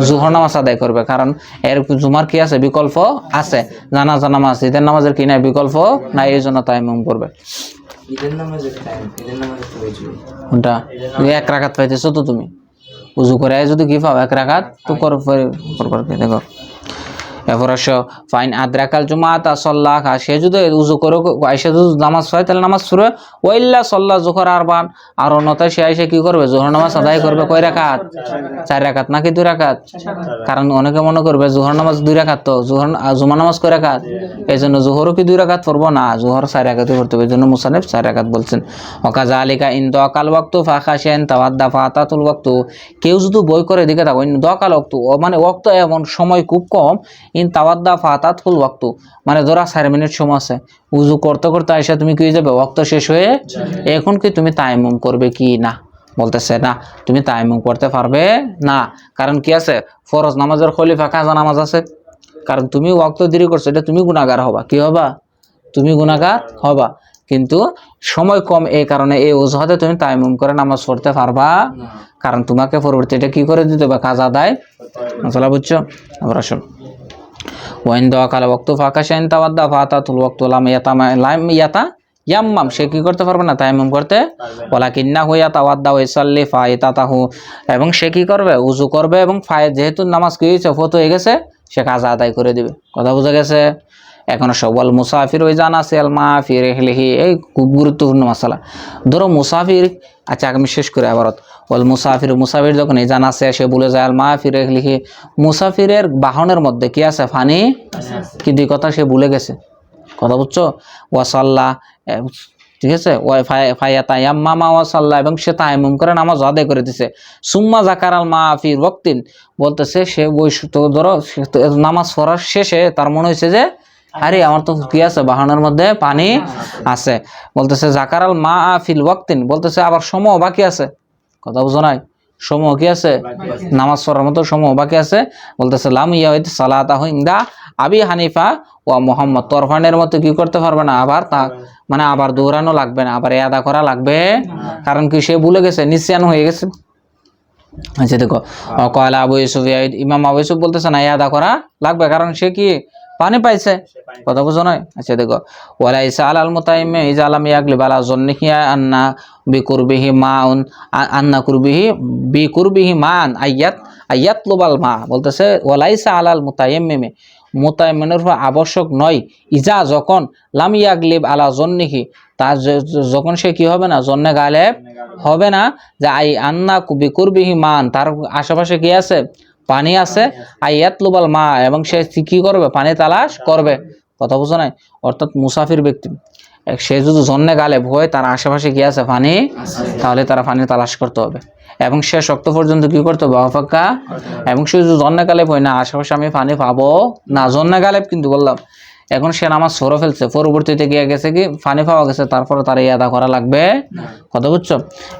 Speaker 1: জুহর নামাজ আদায় করবে, কারণ এর জুমার কি আছে, বিকল্প আছে। জানাজা নামাজ, ঈদের নামাজের কি নাই, বিকল্প নাই, এই জন্য তায়াম্মুম করবে। কোনটা? এক রাকাত পাইতেছো তো তুমি, উজু করে যদি কি পাও, এক রাকাত তো করবে। দেখো এরপর আসো, ফাইন আদ্রাকাল জুমাতা সাল্লাহ, সে যদি উজু করে আইসা যদি নামাজ হয়, তাহলে নামাজ পড়বে, ওয়াইল্লা সাল্লাহ জোহর আরবান, আর অন্যথায় সে আইসা কি করবে, জোহর নামাজ আদায় করবে। কয় রাকাত? 4 রাকাত নাকি 2 রাকাত? কারণ অনেকে মনে করবে জোহর নামাজ 2 রাকাত, তো জুমা নামাজ কয় রাকাত, এই জন্য জোহরও কি 2 রাকাত পড়বো না, জোহর 4 রাকাতই পড়তে হবে, এই জন্য মুসান্নিফ 4 রাকাত বলছেন। ওয়াকাজা আলিকা ইন দোয়াকাল ওয়াক্তু ফাখাশেন তাওয়াদ্দা ফাতাতুল ওয়াক্তু, কেউ যদি বই করে দিকে থাকো, ইন দোয়াকাল ওয়াক্তু মানে ওয়াক্ত এমন সময় খুব কম, ইন তাওয়াদ্দা ফাতাতুল ওয়াক্তু মানে ধরা 4 মিনিট সময় আছে, উজু করতে করতে আইসা তুমি কি হয়ে যাবে, ওয়াক্ত শেষ হয়ে, এখন কি তুমি তায়াম্মুম করবে কি না? বলতেছে না, তুমি তায়াম্মুম করতে পারবে না, কারণ কি আছে, ফরজ নামাজের খলিফা কাজা নামাজ আছে, কারণ তুমি ওয়াক্ত দেরি করছো, এটা তুমি গুনাহগার হবা, কি হবা, তুমি গুনাহগার হবা, কিন্তু সময় কম, এই কারণে এই অজুহাতে তুমি তায়াম্মুম করে নামাজ পড়তে পারবা, কারণ তোমাকে পরবর্তী এটা কি করে দিতে হবে, কাজা আদায়। মশলা বুঝছো? আবার আসুন, ওয়াইন দোয়াকাল ওয়াক্তু ফাকাশাইন তাওয়াদ্দা ফাতাতুল ওয়াক্তু লাম ইয়াম্মাম, সে কি করতে পারবে না, তায়াম্মুম করতে, ওয়ালাকিন্না হুয়া তাওয়াদ্দা ওয়া ইসাল্লি ফাইতাতাহু, এবং সে কি করবে, উযু করবে, এবং ফায়েত যেহেতু নামাজ কি হয়েছে, ফত হয়ে গেছে, সে কাজা আদায় করে দিবে। কথা বোঝা গেছে? এখন সওয়াল মুসাফির ওই জানা সেল মাফির এহলিহি, এই খুব গুরুত্বপূর্ণ মশলা। ধরো মুসাফির, আচ্ছা আমি শেষ করে আবারত, ওয়াল মুসাফির যখন এই জানা সে বলে যায় আল মাফির এহলিহি, মুসাফিরের বাহনের মধ্যে কি আছে, পানি, কি 2 কথা সে ভুলে গেছে। কথা বুঝছো? ওয়াসাল্লাহ, ঠিক আছে, ফায়াতা ইয়াম্মামা ওয়াসাল্লাহ, এবং সে তায়াম্মুম করে নামাজ আদায় করে দিছে। সুম্মা যাকারাল মাফির ওয়াক্তিন, বলতেছে সে ধরো নামাজ পড়ার শেষে তার মনে হয়েছে যে আরে আমার তো কি আছে, বাহনের মধ্যে পানি আছে, বলতেছে জাকারাল মা ফিল ওয়াক্তিন, বলতেছে আবার সময় বাকি আছে। কথা বুঝো নাই? সময় কি আছে, নামাজ পড়ার মতো সময় বাকি আছে, বলতেছে লাম ইয়াইদ সালাতাহু ইনদা আবি হানিফা ওয়া মুহাম্মদ, তরফানের মতো কি করতে পারবে না, আবার তা মানে আবার দৌড়ানো লাগবে না, আবার ইয়াদা করা লাগবে, কারণ কি সে ভুলে গেছে, নিশ্চিয়ান হয়ে গেছে। আচ্ছা দেখো, ইমাম আবু ইউসুফ বলতেছে না, ইয়াদা করা লাগবে, কারণ সে কি পানি পাইছে, কথা বুঝো নয়। আচ্ছা দেখো, ওয়ালাইসা আলাল মুতাইম্মি ইজা লাম ইয়াগলিব আলা যন্নিহি আন্না বিকুরবিহি মাউন আন্না বিকুরবিহি মান আয়াতলুবাল মা, বলতেছে ওয়ালাইসা আলাল মুতাইম্মি, মুতাইম্মিনের উপর আবশ্যক নয়, ইজা যখন লাম ইয়াগলিব আলা যন্নিহি, তার যখন সে কি হবে না, জন্নে গালেব হবে না, যে আন্না বিকুরবিহি মান, তার আশেপাশে কি আছে, পানি আছে, আয়াতলুবাল মা, এবং সে কি করবে, পানি তালাশ করবে, কথা বুঝো নাই। অর্থাৎ মুসাফির ব্যক্তি সে যদি জন্নে গালেব হয়, তার আশেপাশে কি আছে, পানি, তাহলে তারা পানি তালাশ করতে হবে এবং সে শক্ত পর্যন্ত কি করতে হবে, অপেক্ষা। এবং সে যদি জন্নে গালেব হয় না, আশেপাশে আমি পানি পাবো না, জন্নে গালেব কিন্তু বললাম, এখন সে নামাজ সরে ফেলছে, পরবর্তীতে গিয়ে গেছে কি পানি পাওয়া গেছে, তারপরে তার আদা করা লাগবে, কথা বুঝছো।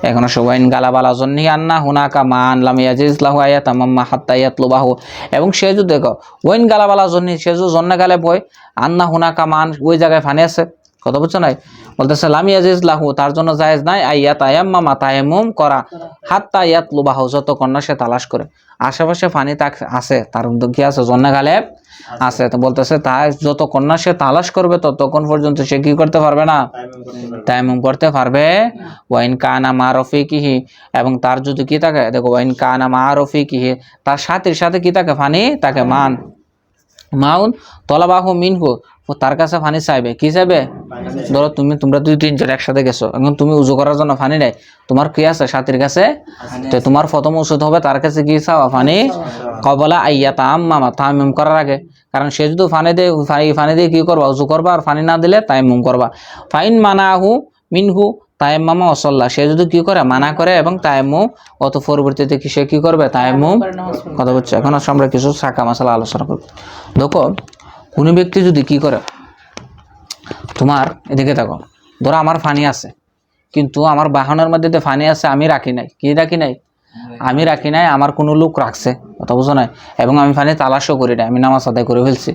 Speaker 1: এখন সবাইন গালাবালা জন্নি আন্না হুনাকা মান লাম ইয়াজিজ লাহু আয়াতামাম্মা হাত্তা ইয়াতলুবাহু, এবং সে যদি দেখো ওয়াইন গালাবালা জন্নি, সে যদি জন্নে গালেব হয়, আন্না হুনাকা মান, ওই জায়গায় পানি আছে, কথা বুঝছো নাই, বলতেছে লাম ইয়াজিজ লাহু, তার জন্য জায়েজ নাই, আয়াতায়াম্মামা তায়াম্মুম করা, হাত্তা ইয়াতলুবাহু, যতক্ষণ না সে তালাশ করে, আশেপাশে পানি আছে, তার কি আছে, জন্নে গালেব আছে, তো বলতেছে তাই যতক্ষণ না সে তালাশ করবে ততক্ষণ পর্যন্ত সে কি করতে পারবে না, তায়াম্মুম করতে পারবে। ওয়াইন কানা মা রফিকিহি, এবং তার যদি কি থাকে, দেখো ওয়াইন কানা মা রফিকিহি, তার সাথীর সাথে কি থাকে, পানি তাকে মাউন তলাবাহু মিনহু, তার কাছে পানি চাইবে, কি চাইবে, ধরো তোমরা 2-3 জন একসাথে গেছো, এখন তুমি উজু করার জন্য পানি নেই, তোমার কি আছে, সাথীর কাছে, তো তোমার প্রথম উচিত হবে তার কাছে কি চাওয়া, পানি, কবলা আইয়াতাম্মামা, তায়াম্মুম করার আগে, কারণ সে যদি পানি দিয়ে কি করবা, উজু করবা, আর পানি না দিলে তায়াম্মুম করবা। ফাইন মানাহু মিনহু তায়াম্মামা ওয়াসাল্লাহ, সে যদি কি করে, মানা করে এবং তায়াম্মুম, অত পরবর্তীতে কি সে কি করবে, তায়াম্মুম, কথা বলছে। এখন আমরা কিছু শাখা মাসালা আলোচনা করব। দেখো কোন ব্যক্তি যদি কি করে, তোমার এদিকে দেখো, ধরো আমার পানি আছে, কিন্তু আমার বাহনের মধ্যে পানি আছে, আমি রাখি নাই, কি রাখি নাই, আমি রাখি নাই, আমার কোনো লোক রাখছে, কথা বুঝো নাই, এবং আমি পানি তালাশও করি নাই, আমি নামাজ আদায় করে ফেলছি,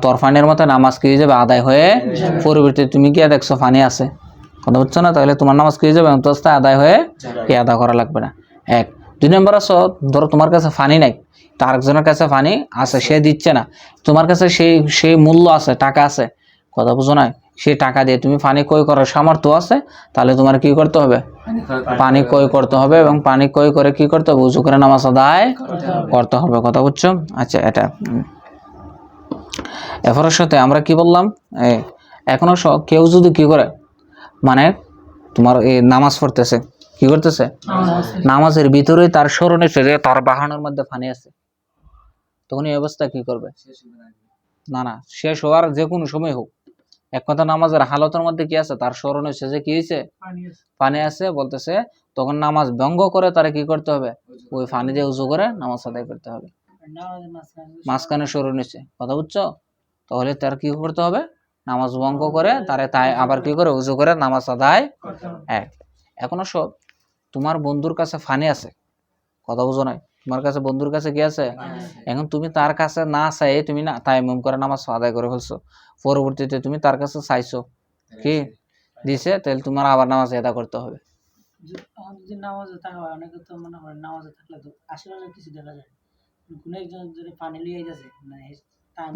Speaker 1: তোর পানির মতো নামাজ কি হয়ে যাবে, আদায় হয়ে, পরবর্তীতে তুমি গিয়ে দেখছো পানি আছে, কথা বুঝছো না, তাহলে তোমার নামাজ কি হয়ে যাবে, অন্তত আদায় হয়ে কি আদায় করা লাগবে না। 1 2 নম্বর আসো, ধরো তোমার কাছে পানি নাই, তার একজনের কাছে পানি আছে, সে দিচ্ছে না, তোমার কাছে সেই মূল্য আছে, টাকা আছে, কথা বুঝো না, সেই টাকা দিয়ে তুমি পানি ক্রয় করার সামর্থ্য আছে, তাহলে তোমার কি করতে হবে, পানি ক্রয় করতে হবে, এবং পানি ক্রয় করে কি করতে হবে, উজু করে নামাজ আদায় করতে হবে, কথা বুঝছো। আচ্ছা, এটা এরপরের সাথে আমরা কি বললাম, এখনো কেউ যদি কি করে, মানে তোমার এই নামাজ পড়তেছে, কি করতেছে, নামাজের ভিতরে তার স্মরণে যে তার বাহনের মধ্যে পানি আছে, তখন এই অবস্থা কি করবে, না শেষ হওয়ার যে কোনো সময় হোক, এক কথা নামাজের হালতের মধ্যে কি আছে, তার স্মরণ হয়েছে যে কি হয়েছে, পানি আছে, বলতেছে তখন নামাজ ভঙ্গ করে তারা কি করতে হবে, ওই পানি দিয়ে উজু করে নামাজ আদায় করতে হবে, মাঝখানে স্মরণ হয়েছে, কথা বুঝছো, তাহলে তার কি করতে হবে, নামাজ ভঙ্গ করে তাই আবার কি করে, উজু করে নামাজ আদায়। এখনো সব তোমার বন্ধুর কাছে পানি আছে, কথা বুঝো নাই, তোমার কাছে বন্ধুর কাছে কি আছে, এখন তুমি তার কাছে না চাই তুমি না তায়াম্মুম করে নামাজ আদায় করে ফেলছো, পরবর্তীতে তুমি তার কাছে চাইছো, কি দিছে, তাহলে তোমার আবার নামাজ আদায় করতে হবে।
Speaker 2: যদি নামাজে থাকা হয়, অনেকে তো মনে হয় নামাজে থাকলে তো আশেপাশে কিছু দেখা যায়, কোনো একজন যদি পানি নিয়ে যাচ্ছে,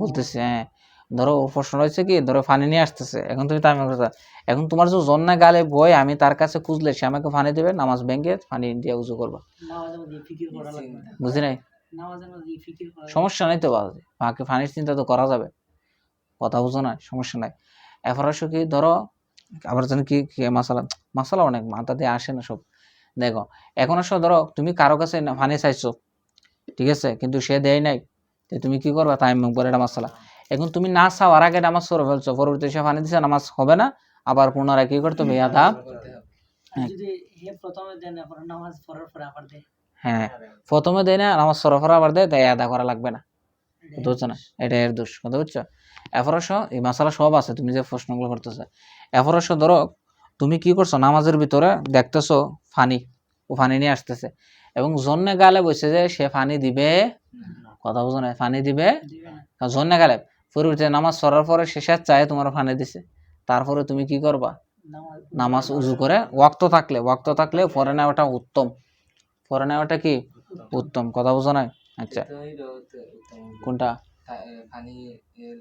Speaker 1: বলতেছে, হ্যাঁ, ধরো প্রশ্ন রয়েছে কি, ধরো পানি নিয়ে আসতেছে, এখন তুমি তায়াম্মুম করতে, এখন তোমার যে জন্না গালে বই, আমি তার কাছে খুঁজলে সে আমাকে পানি দেবে, নামাজ ভেঙে পানি দিয়ে উজু করবা, বুঝি নাই, সমস্যা নাই তো, বাকি পানির চিন্তা তো করা যাবে, কথা বুঝো না, সমস্যা নাই। এরপর আসো কি, ধরো আবার যেন কি মাসালা অনেক মাথা দিয়ে আসে না সব। দেখো এখন আসো, ধরো তুমি কারো কাছে পানি চাইছো, ঠিক আছে, কিন্তু সে দেয় নাই, তুমি কি করবা, তায়াম্মুম করে এটা মাসালা। এখন তুমি না চাওয়ার আগে নামাজ পড়ে ফেলছো, পরবর্তী সে পানি দিছে, নামাজ হবে না, আবার পুনরায় কি করতে হবে, হ্যাঁ, প্রথমে দেয় না, নামাজ সরফরা আবার দেয়, তাই আদা করা লাগবে না, বুঝছো না, এটা এর দোষ, কথা বুঝছো। এরপরশো এই মাসালা সব আছে, তুমি যে প্রশ্নগুলো করতেছো, এরপরশো ধরো তুমি কি করছো, নামাজের ভিতরে দেখতেছো ও পানি নিয়ে আসতেছে, এবং জন্নে গালে বসে যে সে পানি দিবে, কথা বুঝো না, পানি দিবে, জন্নে গালে পরবর্তীতে নামাজ সরার পরে শেষের চায় তোমার পানি দিছে, তারপরে তুমি কি করবা, নামাজ উজু করে ওয়াক্ত থাকলে পরে নেওয়াটা উত্তম, পরে নেওয়াটা কি উত্তম, কথা বুঝো না। আচ্ছা, কোনটা
Speaker 3: পানি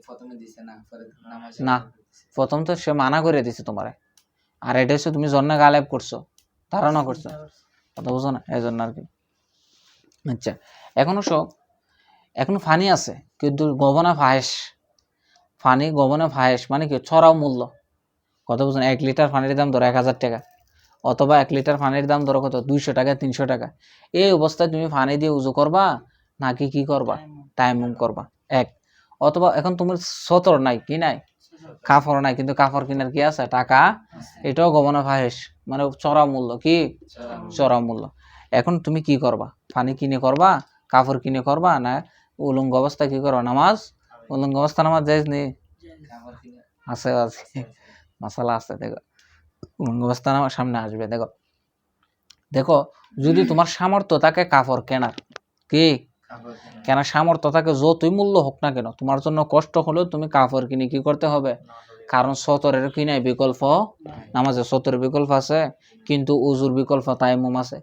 Speaker 3: প্রথমে দিছে না, পরে নামাজ
Speaker 1: না, প্রথম তো সে মানা করে দিছে তোমারে, আর এটা হচ্ছে তুমি জন্না গালেব করছো, ধারণা করছো, কথা বুঝো না, এই জন্য আর কি। আচ্ছা, এখনো সব এখনো ফানি আছে কিন্তু গবনা ফাহেস, ফানি গবনা ফাহেস মানে কি ছড়াও মূল্য, কথা বুঝো না। 1 লিটার পানির দাম ধরো 1000 টাকা, অথবা 1 লিটার পানির দাম ধরো কত 200 টাকা 300 টাকা। এই অবস্থায় তুমি পানি দিয়ে উজু করবা নাকি কি করবা, তায়াম্মুম করবা এক। অথবা এখন তোমার সতর নাই, কি নাই, কাপড় নাই, কিন্তু কাপড় কেনার কি আছে টাকা, এটাও গবনা ফাহেস মানে চড়া মূল্য, কি চড়া মূল্য। এখন তুমি কি করবা, পানি কিনে করবা, কাপড় কিনে করবা, না উলঙ্গ অবস্থা কি করবা নামাজ, উলঙ্গ অবস্থা নামাজ জায়েজ নেই, আছে আছে মাসালা আছে। দেখো উলঙ্গ অবস্থা নামাজ সামনে আসবে। দেখো দেখো যদি তোমার সামর্থ্য থাকে কাপড় কেনার, কি কেনার সামর্থ্য থাকে, যতই মূল্য হোক না কেন, তোমার জন্য কষ্ট হলেও তুমি কাপড় কিনে কি করতে হবে, কারণ সতরের কি নাই বিকল্প, নামাজের সতরের বিকল্প আছে, কিন্তু উজুর বিকল্প তায়াম্মুম আছে।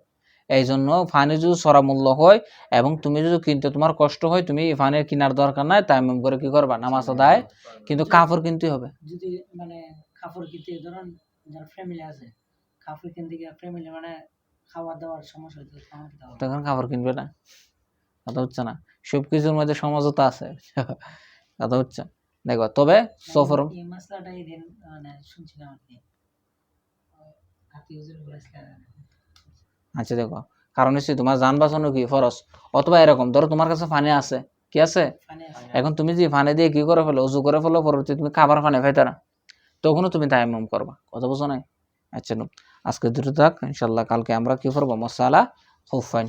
Speaker 1: এই জন্য ফানি যদি সরা মূল্য হয় এবং তুমি যদি কিনতে তোমার কষ্ট হয়, তুমি ফানির কেনার দরকার নাই, তায়াম্মুম করে কি করবা নামাজ আদায়, কিন্তু কাপড় কিনতে হবে।
Speaker 2: যদি মানে কাপড় কিনতে ধরুন যারা ফ্যামিলি আছে, কাপড় কিনতে গিয়ে ফ্যামিলি মানে খাওয়া দাওয়ার সমস্যা হচ্ছে,
Speaker 1: তখন কাপড় কিনবে না, কথা হচ্ছে না, সবকিছুর মধ্যে সমঝোতা আছে, কথা হচ্ছে। দেখো তবে সফর,
Speaker 2: এই মাসলাটা এই দিন মানে শুনছিলাম আর কি, হাফিজুল বলেছিলেন।
Speaker 1: আচ্ছা দেখো, কারণ হচ্ছে তোমার যান বাঁচানো কি ফরজ, অথবা এরকম ধরো তোমার কাছে পানি আছে, কি আছে, এখন তুমি যে পানি দিয়ে কি করে ফেলো, উজু করে ফেলো, পরবর্তী তুমি খাবার পানি পাইতে না, তখনও তুমি তায়াম্মুম করবা, কথা বুঝো না। আচ্ছা আজকে দুটো থাক, ইনশাল্লাহ কালকে আমরা কি করবো, মাসালা খুফাইন।